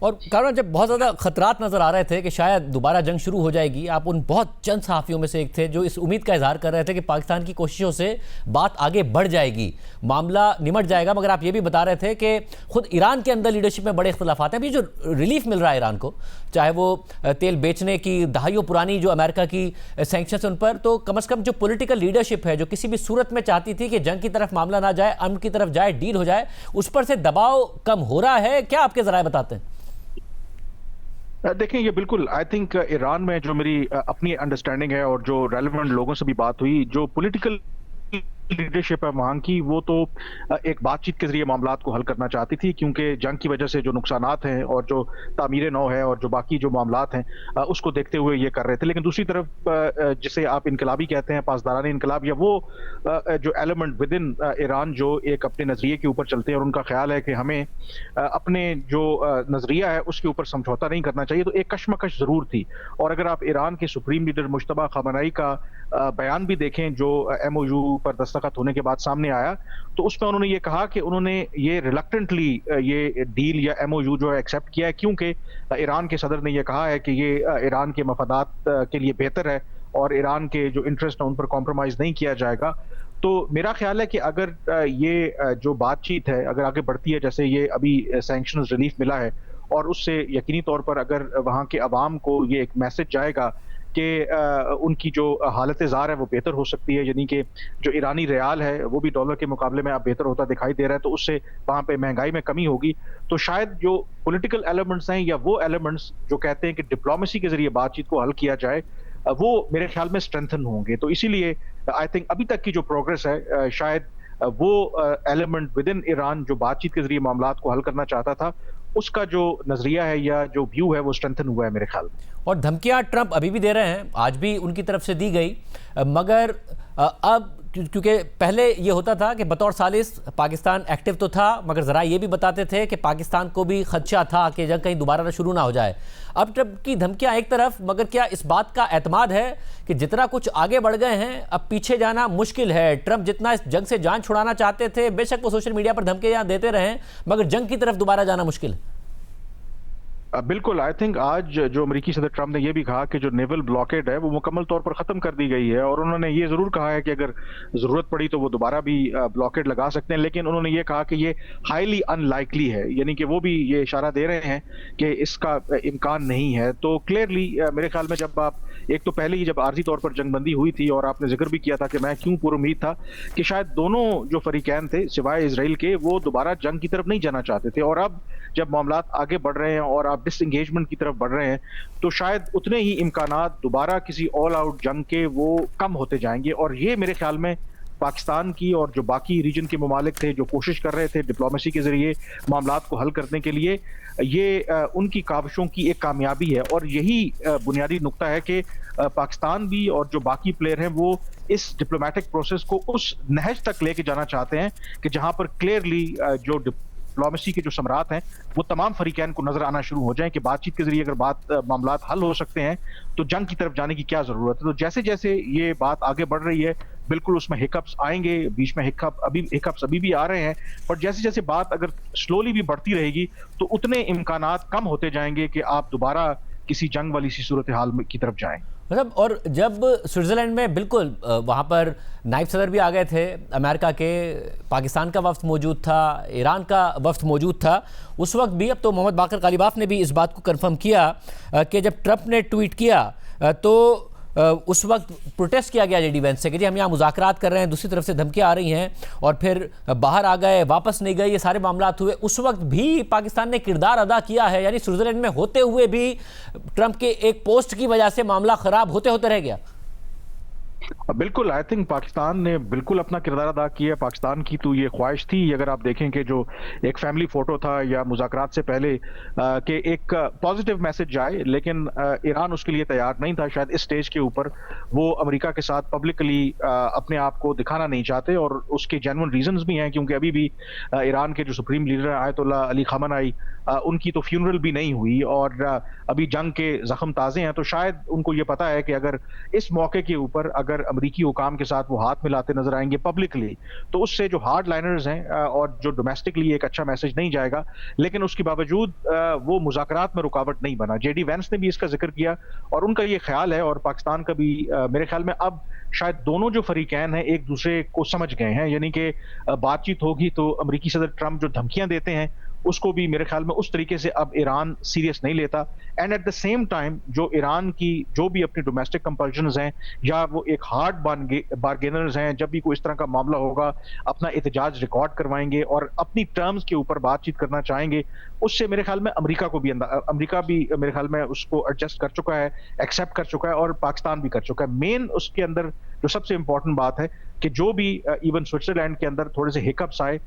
اور کارون جب بہت زیادہ خطرات نظر آ رہے تھے کہ شاید دوبارہ جنگ شروع ہو جائے گی، آپ ان بہت چند صحافیوں میں سے ایک تھے جو اس امید کا اظہار کر رہے تھے کہ پاکستان کی کوششوں سے بات آگے بڑھ جائے گی، معاملہ نمٹ جائے گا، مگر آپ یہ بھی بتا رہے تھے کہ خود ایران کے اندر لیڈرشپ میں بڑے اختلافات ہیں۔ ابھی جو ریلیف مل رہا ہے ایران کو، چاہے وہ تیل بیچنے کی دہائیوں پرانی جو امریکہ کی سینکشنز ان پر، تو کم از کم جو پولیٹیکل لیڈرشپ ہے جو کسی بھی صورت میں چاہتی تھی کہ جنگ کی طرف معاملہ نہ جائے، امن کی طرف جائے، ڈیل ہو جائے، اس پر سے دباؤ کم ہو رہا ہے کیا؟ آپ کے ذرائع بتاتے ہیں۔ دیکھیں یہ بالکل آئی تھنک ایران میں جو میری اپنی انڈرسٹینڈنگ ہے اور جو ریلیونٹ لوگوں سے بھی بات ہوئی، جو پولیٹیکل لیڈرشپ ہے وہاں کی، وہ تو ایک بات چیت کے ذریعے معاملات کو حل کرنا چاہتی تھی، کیونکہ جنگ کی وجہ سے جو نقصانات ہیں اور جو تعمیر نو ہے اور جو باقی جو معاملات ہیں اس کو دیکھتے ہوئے یہ کر رہے تھے۔ لیکن دوسری طرف جسے آپ انقلابی کہتے ہیں، پاسداران انقلاب، یا وہ جو ایلیمنٹ ود ان ایران جو ایک اپنے نظریے کے اوپر چلتے ہیں اور ان کا خیال ہے کہ ہمیں اپنے جو نظریہ ہے اس کے اوپر سمجھوتا نہیں کرنا چاہیے، تو ایک کشمکش ضرور تھی۔ اور اگر آپ ایران کے سپریم لیڈر مجتبیٰ خامنہئی کا بیان بھی دیکھیں جو ایم او یو پر دستخط ہونے کے بعد سامنے آیا، تو اس میں انہوں نے یہ کہا کہ انہوں نے یہ ریلکٹنٹلی یہ ڈیل یا ایم او یو جو ہے ایکسیپٹ کیا ہے، کیونکہ ایران کے صدر نے یہ کہا ہے کہ یہ ایران کے مفادات کے لیے بہتر ہے اور ایران کے جو انٹرسٹ ہیں ان پر کمپرومائز نہیں کیا جائے گا۔ تو میرا خیال ہے کہ اگر یہ جو بات چیت ہے اگر آگے بڑھتی ہے، جیسے یہ ابھی سینکشنز ریلیف ملا ہے، اور اس سے یقینی طور پر اگر وہاں کے عوام کو یہ ایک میسج جائے گا کہ ان کی جو حالت زار ہے وہ بہتر ہو سکتی ہے، یعنی کہ جو ایرانی ریال ہے وہ بھی ڈالر کے مقابلے میں اب بہتر ہوتا دکھائی دے رہا ہے، تو اس سے وہاں پہ مہنگائی میں کمی ہوگی، تو شاید جو پولیٹیکل ایلیمنٹس ہیں یا وہ ایلیمنٹس جو کہتے ہیں کہ ڈپلومیسی کے ذریعے بات چیت کو حل کیا جائے، وہ میرے خیال میں اسٹرینتھن ہوں گے۔ تو اسی لیے آئی تھنک ابھی تک کی جو پروگرس ہے، شاید وہ ایلیمنٹ ود ان ایران جو بات چیت کے ذریعے معاملات کو حل کرنا چاہتا تھا، اس کا جو نظریہ ہے یا جو ویو ہے وہ اسٹرینتھن ہوا ہے میرے خیال میں۔ اور دھمکیاں ٹرمپ ابھی بھی دے رہے ہیں، آج بھی ان کی طرف سے دی گئی، مگر اب کیونکہ پہلے یہ ہوتا تھا کہ بطور ثالث پاکستان ایکٹیو تو تھا، مگر ذرا یہ بھی بتاتے تھے کہ پاکستان کو بھی خدشہ تھا کہ جنگ کہیں دوبارہ شروع نہ ہو جائے۔ اب ٹرمپ کی دھمکیاں ایک طرف، مگر کیا اس بات کا اعتماد ہے کہ جتنا کچھ آگے بڑھ گئے ہیں اب پیچھے جانا مشکل ہے؟ ٹرمپ جتنا اس جنگ سے جان چھڑانا چاہتے تھے، بے شک وہ سوشل میڈیا پر دھمکیاں دیتے رہیں، مگر جنگ کی طرف دوبارہ جانا مشکل ہے۔ بالکل آئی تھنک آج جو امریکی صدر ٹرمپ نے یہ بھی کہا کہ جو نیول بلاکیڈ ہے وہ مکمل طور پر ختم کر دی گئی ہے، اور انہوں نے یہ ضرور کہا ہے کہ اگر ضرورت پڑی تو وہ دوبارہ بھی بلاکیڈ لگا سکتے ہیں، لیکن انہوں نے یہ کہا کہ یہ ہائیلی ان لائکلی ہے، یعنی کہ وہ بھی یہ اشارہ دے رہے ہیں کہ اس کا امکان نہیں ہے۔ تو کلیئرلی میرے خیال میں جب آپ ایک تو پہلے ہی جب عارضی طور پر جنگ بندی ہوئی تھی، اور آپ نے ذکر بھی کیا تھا کہ میں کیوں پر امید تھا کہ شاید دونوں جو فریقین تھے سوائے اسرائیل کے وہ دوبارہ جنگ کی طرف نہیں جانا چاہتے تھے، اور اب جب معاملات آگے بڑھ رہے ہیں اور آپ ڈس انگیجمنٹ کی طرف بڑھ رہے ہیں، تو شاید اتنے ہی امکانات دوبارہ کسی آل آؤٹ جنگ کے وہ کم ہوتے جائیں گے۔ اور یہ میرے خیال میں پاکستان کی اور جو باقی ریجن کے ممالک تھے جو کوشش کر رہے تھے ڈپلومیسی کے ذریعے معاملات کو حل کرنے کے لیے، یہ ان کی کاوشوں کی ایک کامیابی ہے، اور یہی بنیادی نقطہ ہے کہ پاکستان بھی اور جو باقی پلیئر ہیں وہ اس ڈپلومیٹک پروسیس کو اس نہج تک لے کے جانا چاہتے ہیں کہ جہاں پر کلیئرلی جو ڈپلومیسی کے جو ثمرات ہیں وہ تمام فریقین کو نظر آنا شروع ہو جائیں کہ بات چیت کے ذریعے اگر معاملات حل ہو سکتے ہیں تو جنگ کی طرف جانے کی کیا ضرورت ہے۔ تو جیسے جیسے یہ بات آگے بڑھ رہی ہے، بالکل اس میں ہکپس آئیں گے، بیچ میں ہکپس ابھی بھی آ رہے ہیں، پر جیسے جیسے بات اگر سلولی بھی بڑھتی رہے گی تو اتنے امکانات کم ہوتے جائیں گے کہ آپ دوبارہ کسی جنگ والی سی صورتحال کی طرف جائیں۔ مطلب اور جب سوئٹزرلینڈ میں بالکل وہاں پر نائب صدر بھی آ گئے تھے امریکہ کے، پاکستان کا وفد موجود تھا، ایران کا وفد موجود تھا، اس وقت بھی اب تو محمد باقر غالیباف نے بھی اس بات کو کنفرم کیا کہ جب ٹرمپ نے ٹویٹ کیا تو اس وقت پروٹیسٹ کیا گیا جے ڈی وینس سے کہ جی ہم یہاں مذاکرات کر رہے ہیں، دوسری طرف سے دھمکیاں آ رہی ہیں، اور پھر باہر آ گئے، واپس نہیں گئے، یہ سارے معاملات ہوئے۔ اس وقت بھی پاکستان نے کردار ادا کیا ہے، یعنی سوئٹزرلینڈ میں ہوتے ہوئے بھی ٹرمپ کے ایک پوسٹ کی وجہ سے معاملہ خراب ہوتے ہوتے رہ گیا۔ بالکل آئی تھنک پاکستان نے بالکل اپنا کردار ادا کیا۔ پاکستان کی تو یہ خواہش تھی، اگر آپ دیکھیں کہ جو ایک فیملی فوٹو تھا یا مذاکرات سے پہلے کہ ایک پازیٹیو میسج جائے، لیکن ایران اس کے لیے تیار نہیں تھا۔ شاید اس سٹیج کے اوپر وہ امریکہ کے ساتھ پبلکلی اپنے آپ کو دکھانا نہیں چاہتے، اور اس کے جینوئن ریزنز بھی ہیں، کیونکہ ابھی بھی ایران کے جو سپریم لیڈر ہیں آیت اللہ علی خامنہئی، ان کی تو فیونرل بھی نہیں ہوئی، اور ابھی جنگ کے زخم تازے ہیں، تو شاید ان کو یہ پتا ہے کہ اگر اس موقع کے اوپر اگر امریکی حکام کے ساتھ وہ ہاتھ ملاتے نظر آئیں گے پبلکلی، تو اس سے جو ہارڈ لائنرز ہیں اور جو ڈومیسٹکلی ایک اچھا میسج نہیں جائے گا، لیکن اس کے باوجود وہ مذاکرات میں رکاوٹ نہیں بنا. جے ڈی وینس نے بھی اس کا ذکر کیا اور ان کا یہ خیال ہے، اور پاکستان کا بھی میرے خیال میں اب شاید دونوں جو فریقین ہیں ایک دوسرے کو سمجھ گئے ہیں، یعنی کہ بات چیت ہوگی تو امریکی صدر ٹرمپ جو دھمکیاں دیتے ہیں اس کو بھی میرے خیال میں اس طریقے سے اب ایران سیریس نہیں لیتا. And at the same time جو ایران کی جو بھی اپنی ڈومیسٹک کمپلشنز ہیں یا وہ ایک ہارڈ بارگینرز ہیں، جب بھی کوئی اس طرح کا معاملہ ہوگا اپنا احتجاج ریکارڈ کروائیں گے اور اپنی ٹرمز کے اوپر بات چیت کرنا چاہیں گے. اس سے میرے خیال میں امریکہ بھی میرے خیال میں اس کو ایڈجسٹ کر چکا ہے، ایکسیپٹ کر چکا ہے، اور پاکستان بھی کر چکا ہے. مین اس کے اندر جو سب سے امپورٹنٹ بات ہے کہ جو بھی ایون سوئٹزرلینڈ کے اندر تھوڑے سے ہکپس آئے،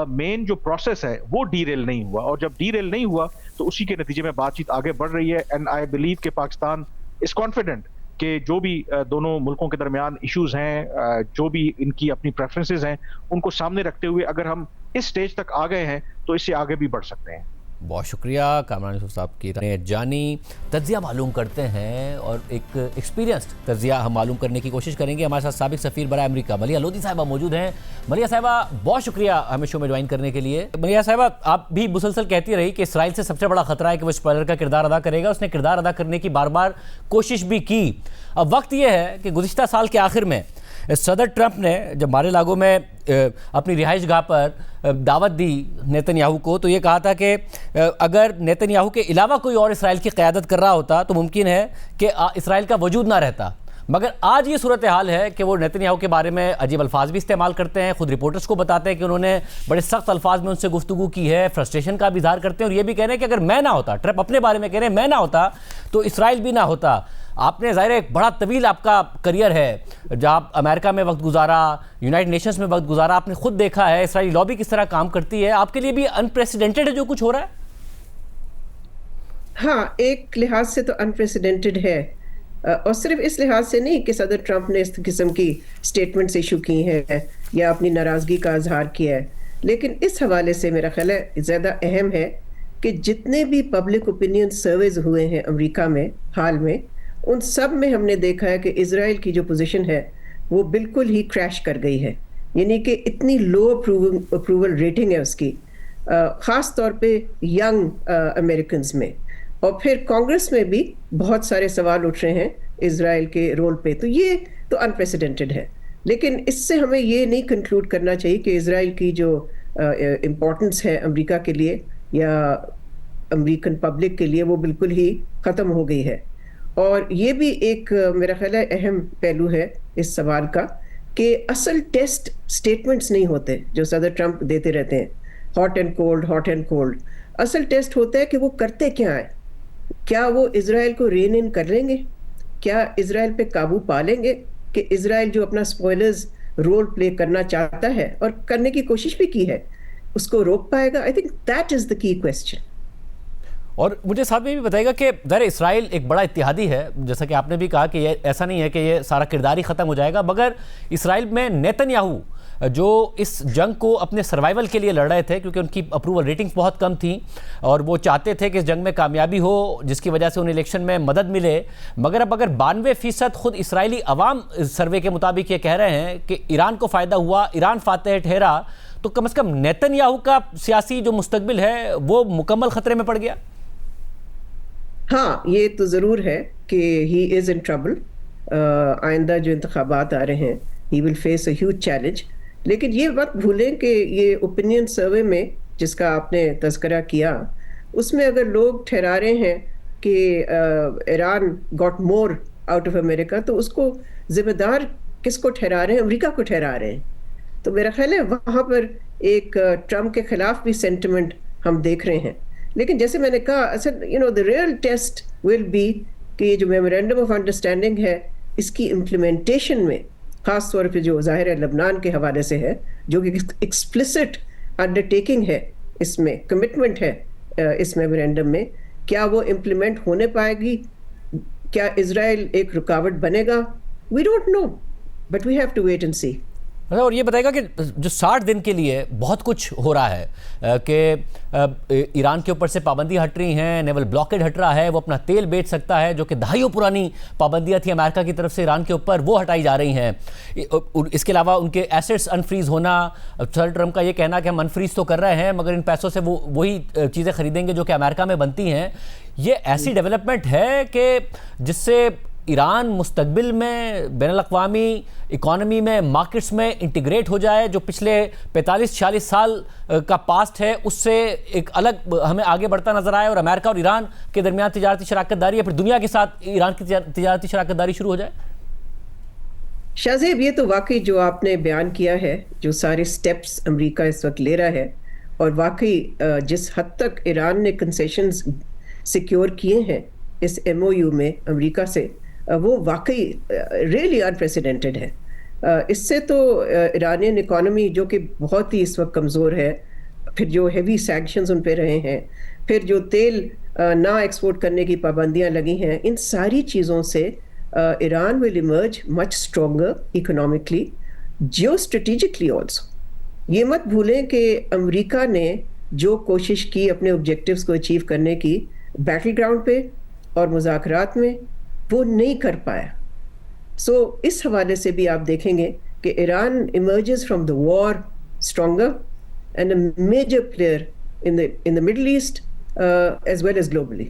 مین جو پروسیس ہے وہ ڈی ریل نہیں ہوا، اور جب ڈی ریل نہیں ہوا تو اسی کے نتیجے میں بات چیت آگے بڑھ رہی ہے. اینڈ آئی بلیو کہ پاکستان از کانفیڈنٹ کہ جو بھی دونوں ملکوں کے درمیان ایشوز ہیں، جو بھی ان کی اپنی پریفرنسز ہیں، ان کو سامنے رکھتے ہوئے اگر ہم اس سٹیج تک آ گئے ہیں تو اس سے آگے بھی بڑھ سکتے ہیں. بہت شکریہ کامران یوسف صاحب کی جانی تجزیہ معلوم کرتے ہیں، اور ایک ایکسپیرینسڈ تجزیہ ہم معلوم کرنے کی کوشش کریں گے. ہمارے ساتھ سابق سفیر برائے امریکہ ملیحہ لودھی صاحبہ موجود ہیں. ملیحہ صاحبہ بہت شکریہ ہمیں شو میں جوائن کرنے کے لیے. ملیحہ صاحبہ آپ بھی مسلسل کہتی رہی کہ اسرائیل سے سب سے بڑا خطرہ ہے کہ وہ اسپوائلر کا کردار ادا کرے گا. اس نے کردار ادا کرنے کی بار بار کوشش بھی کی. اب وقت یہ ہے کہ گزشتہ سال کے آخر میں صدر ٹرمپ نے جب مارے لاگو میں اپنی رہائش گاہ پر دعوت دی نیتن یاہو کو، تو یہ کہا تھا کہ اگر نیتن یاہو کے علاوہ کوئی اور اسرائیل کی قیادت کر رہا ہوتا تو ممکن ہے کہ اسرائیل کا وجود نہ رہتا. مگر آج یہ صورتحال ہے کہ وہ نیتن یاہو کے بارے میں عجیب الفاظ بھی استعمال کرتے ہیں. خود رپورٹرز کو بتاتے ہیں کہ انہوں نے بڑے سخت الفاظ میں ان سے گفتگو کی ہے، فرسٹریشن کا بھی اظہار کرتے ہیں، اور یہ بھی کہہ رہے ہیں کہ اگر میں نہ ہوتا، ٹرمپ اپنے بارے میں کہہ رہے ہیں میں نہ ہوتا تو اسرائیل بھی نہ ہوتا. آپ نے ظاہر ایک بڑا طویل آپ کا کریئر ہے، جب آپ امریکہ میں وقت گزارا، یونائٹڈ نیشنز میں وقت گزارا، آپ نے خود دیکھا ہے اسرائیلی لابی کس طرح کام کرتی ہے. آپ کے لیے بھی انپریسیڈنٹڈ ہے جو کچھ ہو رہا ہے؟ ہاں، ایک لحاظ سے تو انپریسیڈنٹڈ ہے، اور صرف اس لحاظ سے نہیں کہ صدر ٹرمپ نے اس قسم کی سٹیٹمنٹس ایشو کی ہیں یا اپنی ناراضگی کا اظہار کیا ہے، لیکن اس حوالے سے میرا خیال ہے زیادہ اہم ہے کہ جتنے بھی پبلک اوپینین سرویز ہوئے ہیں امریکہ میں حال میں، ان سب میں ہم نے دیکھا ہے کہ اسرائیل کی جو پوزیشن ہے وہ بالکل ہی کریش کر گئی ہے. یعنی کہ اتنی لو اپروول ریٹنگ ہے اس کی، خاص طور پہ ینگ امریکنز میں، اور پھر کانگریس میں بھی بہت سارے سوال اٹھ رہے ہیں اسرائیل کے رول پہ. تو یہ تو انپریسیڈنٹڈ ہے، لیکن اس سے ہمیں یہ نہیں کنکلوڈ کرنا چاہیے کہ اسرائیل کی جو امپورٹنس ہے امریکہ کے لیے یا امریکن پبلک کے لیے وہ بالکل ہی ختم ہو گئی ہے. اور یہ بھی ایک میرا خیال ہے اہم پہلو ہے اس سوال کا کہ اصل ٹیسٹ سٹیٹمنٹس نہیں ہوتے جو صدر ٹرمپ دیتے رہتے ہیں، hot and cold hot and cold. اصل ٹیسٹ ہوتا ہے کہ وہ کرتے کیا ہیں. کیا وہ اسرائیل کو رین ان کر لیں گے؟ کیا اسرائیل پہ قابو پا لیں گے کہ اسرائیل جو اپنا اسپوائلرز رول پلے کرنا چاہتا ہے اور کرنے کی کوشش بھی کی ہے اس کو روک پائے گا؟ آئی تھنک دیٹ از دا کی کویسچن. اور مجھے ساتھ میں بھی بتائے گا کہ ظاہر اسرائیل ایک بڑا اتحادی ہے، جیسا کہ آپ نے بھی کہا کہ یہ ایسا نہیں ہے کہ یہ سارا کردار ہی ختم ہو جائے گا، مگر اسرائیل میں نیتن یاہو جو اس جنگ کو اپنے سروائیول کے لیے لڑ رہے تھے کیونکہ ان کی اپروول ریٹنگز بہت کم تھیں اور وہ چاہتے تھے کہ اس جنگ میں کامیابی ہو جس کی وجہ سے انہیں الیکشن میں مدد ملے. مگر اب اگر 92% خود اسرائیلی عوام سروے کے مطابق یہ کہہ رہے ہیں کہ ایران کو فائدہ ہوا، ایران فاتح ٹھہرا، تو کم از کم نیتن یاہو کا سیاسی جو مستقبل ہے وہ مکمل خطرے میں پڑ گیا. ہاں، یہ تو ضرور ہے کہ ہی از ان ٹربل. آئندہ جو انتخابات آ رہے ہیں he will face a huge challenge. لیکن یہ مت بھولیں کہ یہ اوپینین سروے میں جس کا آپ نے تذکرہ کیا اس میں اگر لوگ ٹھہرا رہے ہیں کہ Iran got more out of America تو اس کو ذمہ دار کس کو ٹھہرا رہے ہیں؟ امریکہ کو ٹھہرا رہے ہیں. تو میرا خیال ہے وہاں پر ایک ٹرمپ کے خلاف بھی سینٹیمنٹ ہم دیکھ رہے ہیں. لیکن جیسے میں نے کہا the real test will be کہ یہ جو میمورینڈم آف انڈرسٹینڈنگ ہے اس کی امپلیمنٹیشن میں خاص طور پہ جو ظاہر ہے لبنان کے حوالے سے ہے جو کہ ایکسپلسٹ انڈرٹیکنگ ہے، اس میں کمٹمنٹ ہے اس میمورینڈم میں، کیا وہ امپلیمنٹ ہونے پائے گی؟ کیا اسرائیل ایک رکاوٹ بنے گا؟ We don't know, but we have to wait and see. اور یہ بتائے گا کہ جو 60 دن کے لیے بہت کچھ ہو رہا ہے کہ ایران کے اوپر سے پابندی ہٹ رہی ہیں, نیول بلاکیڈ ہٹ رہا ہے, وہ اپنا تیل بیچ سکتا ہے, جو کہ دہائیوں پرانی پابندیاں تھیں امریکا کی طرف سے ایران کے اوپر, وہ ہٹائی جا رہی ہیں. اس کے علاوہ ان کے ایسٹس انفریز ہونا, صدر ٹرمپ کا یہ کہنا کہ ہم انفریز تو کر رہے ہیں مگر ان پیسوں سے وہ وہی چیزیں خریدیں گے جو کہ امریکہ میں بنتی ہیں. یہ ایسی ڈیولپمنٹ ہے کہ جس سے ایران مستقبل میں بین الاقوامی اکانومی میں, مارکیٹس میں انٹیگریٹ ہو جائے, جو پچھلے 45-46 سال کا پاسٹ ہے اس سے ایک الگ ہمیں آگے بڑھتا نظر آئے, اور امریکہ اور ایران کے درمیان تجارتی شراکت داری, یا پھر دنیا کے ساتھ ایران کی تجارتی شراکت داری شروع ہو جائے. شاہزیب, یہ تو واقعی جو آپ نے بیان کیا ہے, جو سارے سٹیپس امریکہ اس وقت لے رہا ہے, اور واقعی جس حد تک ایران نے کنسیشنز سیکیور کیے ہیں اس MOU میں امریکہ سے, وہ واقعی ریئلی انپریسیڈنٹڈ ہے. اس سے تو ایرانین اکانومی جو کہ بہت ہی اس وقت کمزور ہے, پھر جو ہیوی سینکشنز ان پہ رہے ہیں, پھر جو تیل نہ ایکسپورٹ کرنے کی پابندیاں لگی ہیں, ان ساری چیزوں سے Iran will emerge much stronger economically, geostrategically also. یہ مت بھولیں کہ امریکہ نے جو کوشش کی اپنے آبجیکٹیوز کو اچیو کرنے کی بیٹل گراؤنڈ پہ اور مذاکرات میں, وہ نہیں کر پایا. سو اس حوالے سے بھی آپ دیکھیں گے کہ Iran emerges from the war stronger and a major player in the Middle East as well as globally.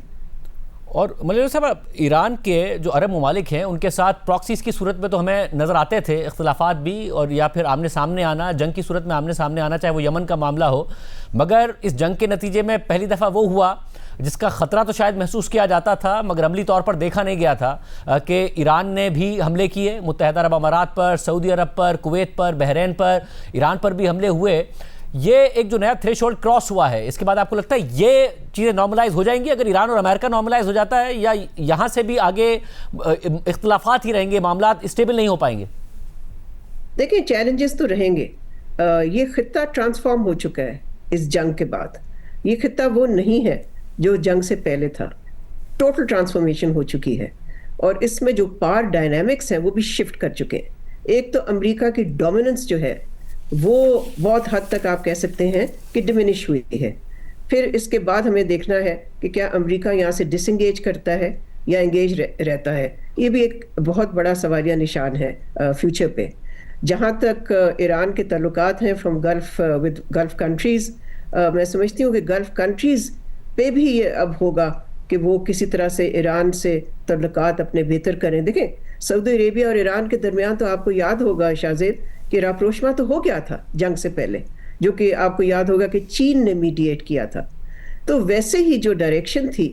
اور ملک صاحب, ایران کے جو عرب ممالک ہیں ان کے ساتھ پراکسیز کی صورت میں تو ہمیں نظر آتے تھے اختلافات بھی, اور یا پھر آمنے سامنے آنا, جنگ کی صورت میں آمنے سامنے آنا, چاہے وہ یمن کا معاملہ ہو. مگر اس جنگ کے نتیجے میں پہلی دفعہ وہ ہوا جس کا خطرہ تو شاید محسوس کیا جاتا تھا مگر عملی طور پر دیکھا نہیں گیا تھا, کہ ایران نے بھی حملے کیے متحدہ عرب امارات پر, سعودی عرب پر, کویت پر, بحرین پر, ایران پر بھی حملے ہوئے. یہ ایک جو نیا تھریش ہولڈ کراس ہوا ہے, اس کے بعد آپ کو لگتا ہے یہ چیزیں نارملائز ہو جائیں گی اگر ایران اور امریکہ نارملائز ہو جاتا ہے, یا یہاں سے بھی آگے اختلافات ہی رہیں گے, معاملات اسٹیبل نہیں ہو پائیں گے؟ دیکھیں, چیلنجز تو رہیں گے. یہ خطہ ٹرانسفارم ہو چکا ہے اس جنگ کے بعد. یہ خطہ وہ نہیں ہے جو جنگ سے پہلے تھا. ٹوٹل ٹرانسفارمیشن ہو چکی ہے, اور اس میں جو پاور ڈائنامکس ہیں وہ بھی شفٹ کر چکے ہیں. ایک تو امریکہ کی ڈومیننس جو ہے وہ بہت حد تک آپ کہہ سکتے ہیں کہ ڈیمینش ہوئی ہے. پھر اس کے بعد ہمیں دیکھنا ہے کہ کیا امریکہ یہاں سے ڈس انگیج کرتا ہے یا انگیج رہتا ہے. یہ بھی ایک بہت بڑا سوالیہ نشان ہے فیوچر پہ. جہاں تک ایران کے تعلقات ہیں from golf with golf countries, میں سمجھتی ہوں کہ گلف کنٹریز پہ بھی یہ اب ہوگا کہ وہ کسی طرح سے ایران سے تعلقات اپنے بہتر کریں. دیکھیں, سعودی عربیہ اور ایران کے درمیان تو آپ کو یاد ہوگا شاہزیب کہ راپروشما تو ہو گیا تھا جنگ سے پہلے, جو کہ آپ کو یاد ہوگا کہ چین نے میڈیٹ کیا تھا. تو ویسے ہی جو ڈائریکشن تھی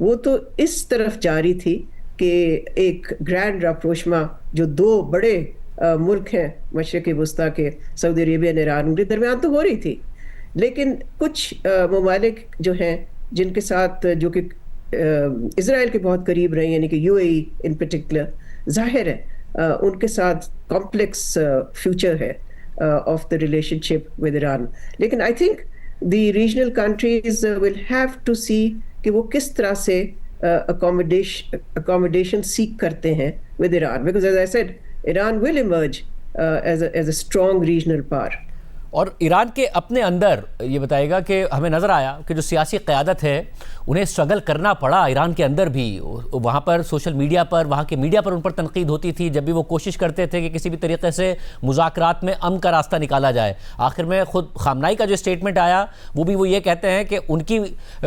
وہ تو اس طرف جاری تھی کہ ایک گرینڈ راپروشما جو دو بڑے ملک ہیں مشرق وسطیٰ کے, سعودی عربیہ اور ایران, ان کے درمیان تو ہو رہی تھی. لیکن کچھ ممالک جو ہیں جن کے ساتھ, جو کہ اسرائیل کے بہت قریب رہے, یعنی کہ UAE ان پرٹیکولر, ظاہر ہے ان کے ساتھ کمپلیکس فیوچر ہے of the relationship with Iran. لیکن I think the regional countries will have to see کہ وہ کس طرح سے اکوموڈیشن سیک کرتے ہیں with Iran, because as I said Iran will emerge as a strong regional power. اور ایران کے اپنے اندر یہ بتائے گا کہ ہمیں نظر آیا کہ جو سیاسی قیادت ہے انہیں اسٹرگل کرنا پڑا ایران کے اندر بھی. وہاں پر سوشل میڈیا پر, وہاں کے میڈیا پر ان پر تنقید ہوتی تھی جب بھی وہ کوشش کرتے تھے کہ کسی بھی طریقے سے مذاکرات میں امن کا راستہ نکالا جائے. آخر میں خود خامنائی کا جو اسٹیٹمنٹ آیا وہ یہ کہتے ہیں کہ ان کی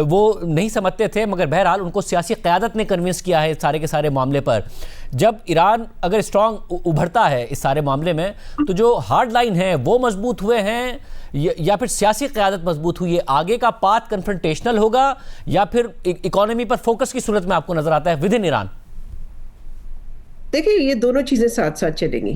وہ نہیں سمجھتے تھے مگر بہرحال ان کو سیاسی قیادت نے کنونس کیا ہے سارے کے سارے معاملے پر. جب ایران اگر اسٹرانگ ابھرتا ہے اس سارے معاملے میں تو جو ہارڈ لائن ہیں وہ مضبوط ہوئے ہیں یا پھر سیاسی قیادت مضبوط ہوئی ہے؟ آگے کا پاتھ کنفرنٹیشنل ہوگا یا پھر اکانومی پر فوکس کی صورت میں آپ کو نظر آتا ہے ود ان ایران؟ دیکھیں, یہ دونوں چیزیں ساتھ ساتھ چلیں گی.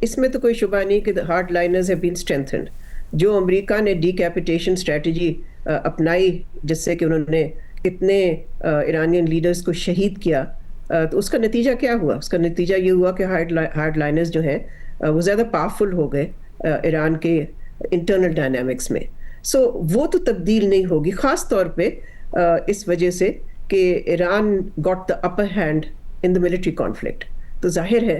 اس میں تو کوئی شبہ نہیں کہ hard liners have been strengthened. جو امریکہ نے ڈی کیپیٹیشن اسٹریٹجی اپنائی جس سے کہ انہوں نے اتنے ایرانین لیڈرز کو شہید کیا, تو اس کا نتیجہ کیا ہوا؟ اس کا نتیجہ یہ ہوا کہ ہارڈ لائنرز جو ہیں وہ زیادہ پاورفل ہو گئے ایران کے انٹرنل ڈائنامکس میں. سو وہ تو تبدیل نہیں ہوگی, خاص طور پہ اس وجہ سے کہ Iran got the upper hand in the military conflict. تو ظاہر ہے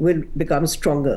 will become stronger.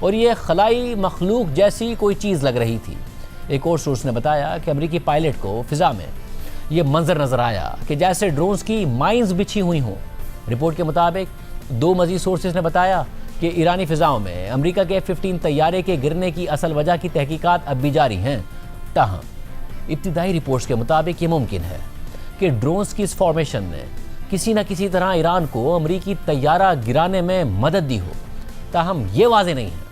اور یہ خلائی مخلوق جیسی کوئی چیز لگ رہی تھی۔ ایک اور سورس نے بتایا کہ امریکی پائلٹ کو فضا میں یہ منظر نظر آیا کہ جیسے ڈرونز کی مائنز بچھی ہوئی ہوں۔ رپورٹ کے مطابق 2 مزید سورسز نے بتایا کہ ایرانی فضاؤں میں امریکہ کے F-15 طیارے کے گرنے کی اصل وجہ کی تحقیقات اب بھی جاری ہیں۔ تاہم ابتدائی رپورٹس کے مطابق یہ ممکن ہے کہ ڈرونز کی اس فارمیشن نے کسی نہ کسی طرح ایران کو امریکی طیارہ گرانے میں مدد دی ہو۔ تاہم یہ واضح نہیں ہے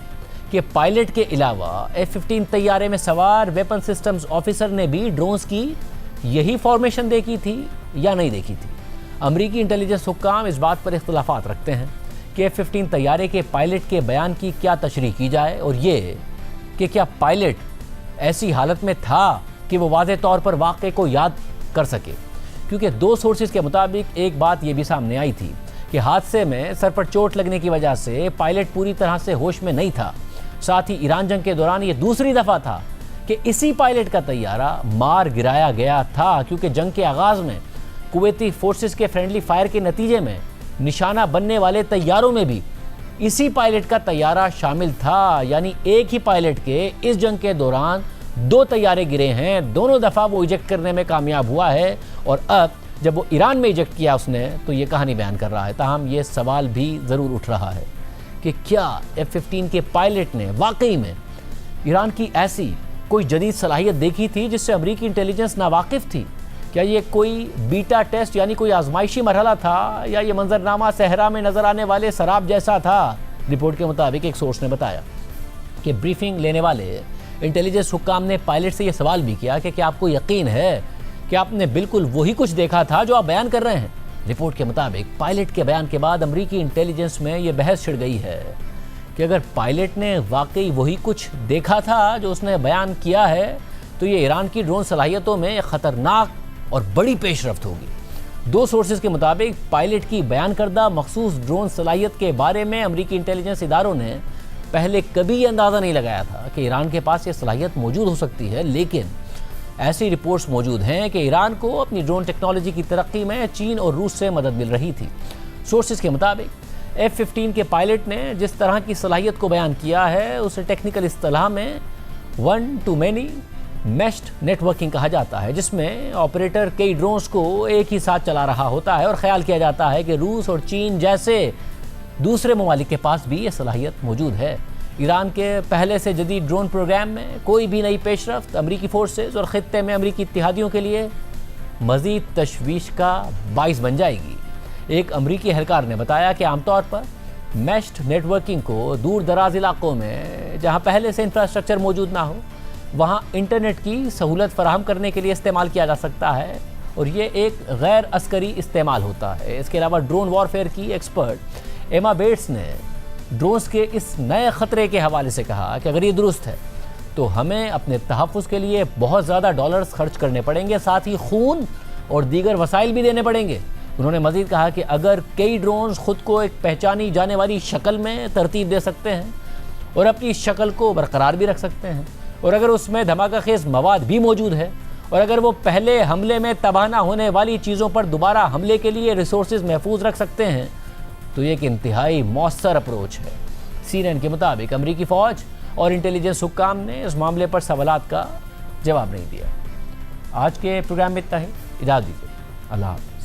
کہ پائلٹ کے علاوہ F-15 طیارے میں سوار ویپن سسٹمز آفیسر نے بھی ڈرونز کی یہی فارمیشن دیکھی تھی یا نہیں دیکھی تھی۔ امریکی انٹیلیجنس حکام اس بات پر اختلافات رکھتے ہیں کہ F-15 طیارے کے پائلٹ کے بیان کی کیا تشریح کی جائے، اور یہ کہ کیا پائلٹ ایسی حالت میں تھا کہ وہ واضح طور پر واقعے کو یاد کر سکے، کیونکہ 2 سورسز کے مطابق ایک بات یہ بھی سامنے آئی تھی کہ حادثے میں سر پر چوٹ لگنے کی وجہ سے پائلٹ پوری طرح سے ہوش میں نہیں تھا۔ ساتھ ہی ایران جنگ کے دوران یہ دوسری دفعہ تھا کہ اسی پائلٹ کا طیارہ مار گرایا گیا تھا، کیونکہ جنگ کے آغاز میں کویتی فورسز کے فرینڈلی فائر کے نتیجے میں نشانہ بننے والے طیاروں میں بھی اسی پائلٹ کا طیارہ شامل تھا۔ یعنی ایک ہی پائلٹ کے اس جنگ کے دوران 2 طیارے گرے ہیں، دونوں دفعہ وہ ایجیکٹ کرنے میں کامیاب ہوا ہے، اور اب جب وہ ایران میں ایجیکٹ کیا اس نے تو یہ کہانی بیان کر رہا ہے۔ تاہم یہ سوال بھی ضرور اٹھ رہا ہے کہ کیا F-15 کے پائلٹ نے واقعی میں ایران کی ایسی کوئی جدید صلاحیت دیکھی تھی جس سے امریکی انٹیلیجنس ناواقف تھی؟ کیا یہ کوئی بیٹا ٹیسٹ یعنی کوئی آزمائشی مرحلہ تھا، یا یہ منظرنامہ صحرا میں نظر آنے والے سراب جیسا تھا؟ رپورٹ کے مطابق ایک سورس نے بتایا کہ بریفنگ لینے والے انٹیلیجنس حکام نے پائلٹ سے یہ سوال بھی کیا کہ کیا آپ کو یقین ہے کہ آپ نے بالکل وہی کچھ دیکھا تھا جو آپ بیان کر رہے ہیں؟ رپورٹ کے مطابق پائلٹ کے بیان کے بعد امریکی انٹیلیجنس میں یہ بحث چھڑ گئی ہے کہ اگر پائلٹ نے واقعی وہی کچھ دیکھا تھا جو اس نے بیان کیا ہے تو یہ ایران کی ڈرون صلاحیتوں میں خطرناک اور بڑی پیش رفت ہوگی۔ 2 سورسز کے مطابق پائلٹ کی بیان کردہ مخصوص ڈرون صلاحیت کے بارے میں امریکی انٹیلیجنس اداروں نے پہلے کبھی یہ اندازہ نہیں لگایا تھا کہ ایران کے پاس یہ صلاحیت موجود ہو سکتی ہے، لیکن ایسی رپورٹس موجود ہیں کہ ایران کو اپنی ڈرون ٹیکنالوجی کی ترقی میں چین اور روس سے مدد مل رہی تھی۔ سورسز کے مطابق F-15 کے پائلٹ نے جس طرح کی صلاحیت کو بیان کیا ہے اسے ٹیکنیکل اصطلاح میں one to many meshed networking کہا جاتا ہے، جس میں آپریٹر کئی ڈرونز کو ایک ہی ساتھ چلا رہا ہوتا ہے، اور خیال کیا جاتا ہے کہ روس اور چین جیسے دوسرے ممالک کے پاس بھی یہ صلاحیت موجود ہے۔ ایران کے پہلے سے جدید ڈرون پروگرام میں کوئی بھی نئی پیش رفت امریکی فورسز اور خطے میں امریکی اتحادیوں کے لیے مزید تشویش کا باعث بن جائے گی۔ ایک امریکی اہلکار نے بتایا کہ عام طور پر میشڈ نیٹ ورکنگ کو دور دراز علاقوں میں جہاں پہلے سے انفراسٹرکچر موجود نہ ہو وہاں انٹرنیٹ کی سہولت فراہم کرنے کے لیے استعمال کیا جا سکتا ہے، اور یہ ایک غیر عسکری استعمال ہوتا ہے۔ اس کے علاوہ ڈرون وارفیئر کی ایکسپرٹ ایما بیٹس نے ڈرونز کے اس نئے خطرے کے حوالے سے کہا کہ اگر یہ درست ہے تو ہمیں اپنے تحفظ کے لیے بہت زیادہ ڈالرز خرچ کرنے پڑیں گے، ساتھ ہی خون اور دیگر وسائل بھی دینے پڑیں گے۔ انہوں نے مزید کہا کہ اگر کئی ڈرونز خود کو ایک پہچانی جانے والی شکل میں ترتیب دے سکتے ہیں اور اپنی شکل کو برقرار بھی رکھ سکتے ہیں، اور اگر اس میں دھماکہ خیز مواد بھی موجود ہے، اور اگر وہ پہلے حملے میں تباہ نہ ہونے والی چیزوں پر دوبارہ حملے کے لیے ریسورسز محفوظ رکھ سکتے ہیں، تو یہ ایک انتہائی مؤثر اپروچ ہے۔ CNN کے مطابق امریکی فوج اور انٹیلیجنس حکام نے اس معاملے پر سوالات کا جواب نہیں دیا۔ آج کے پروگرام میں اتنا ہی، اجازت دیجیے، اللہ حافظ۔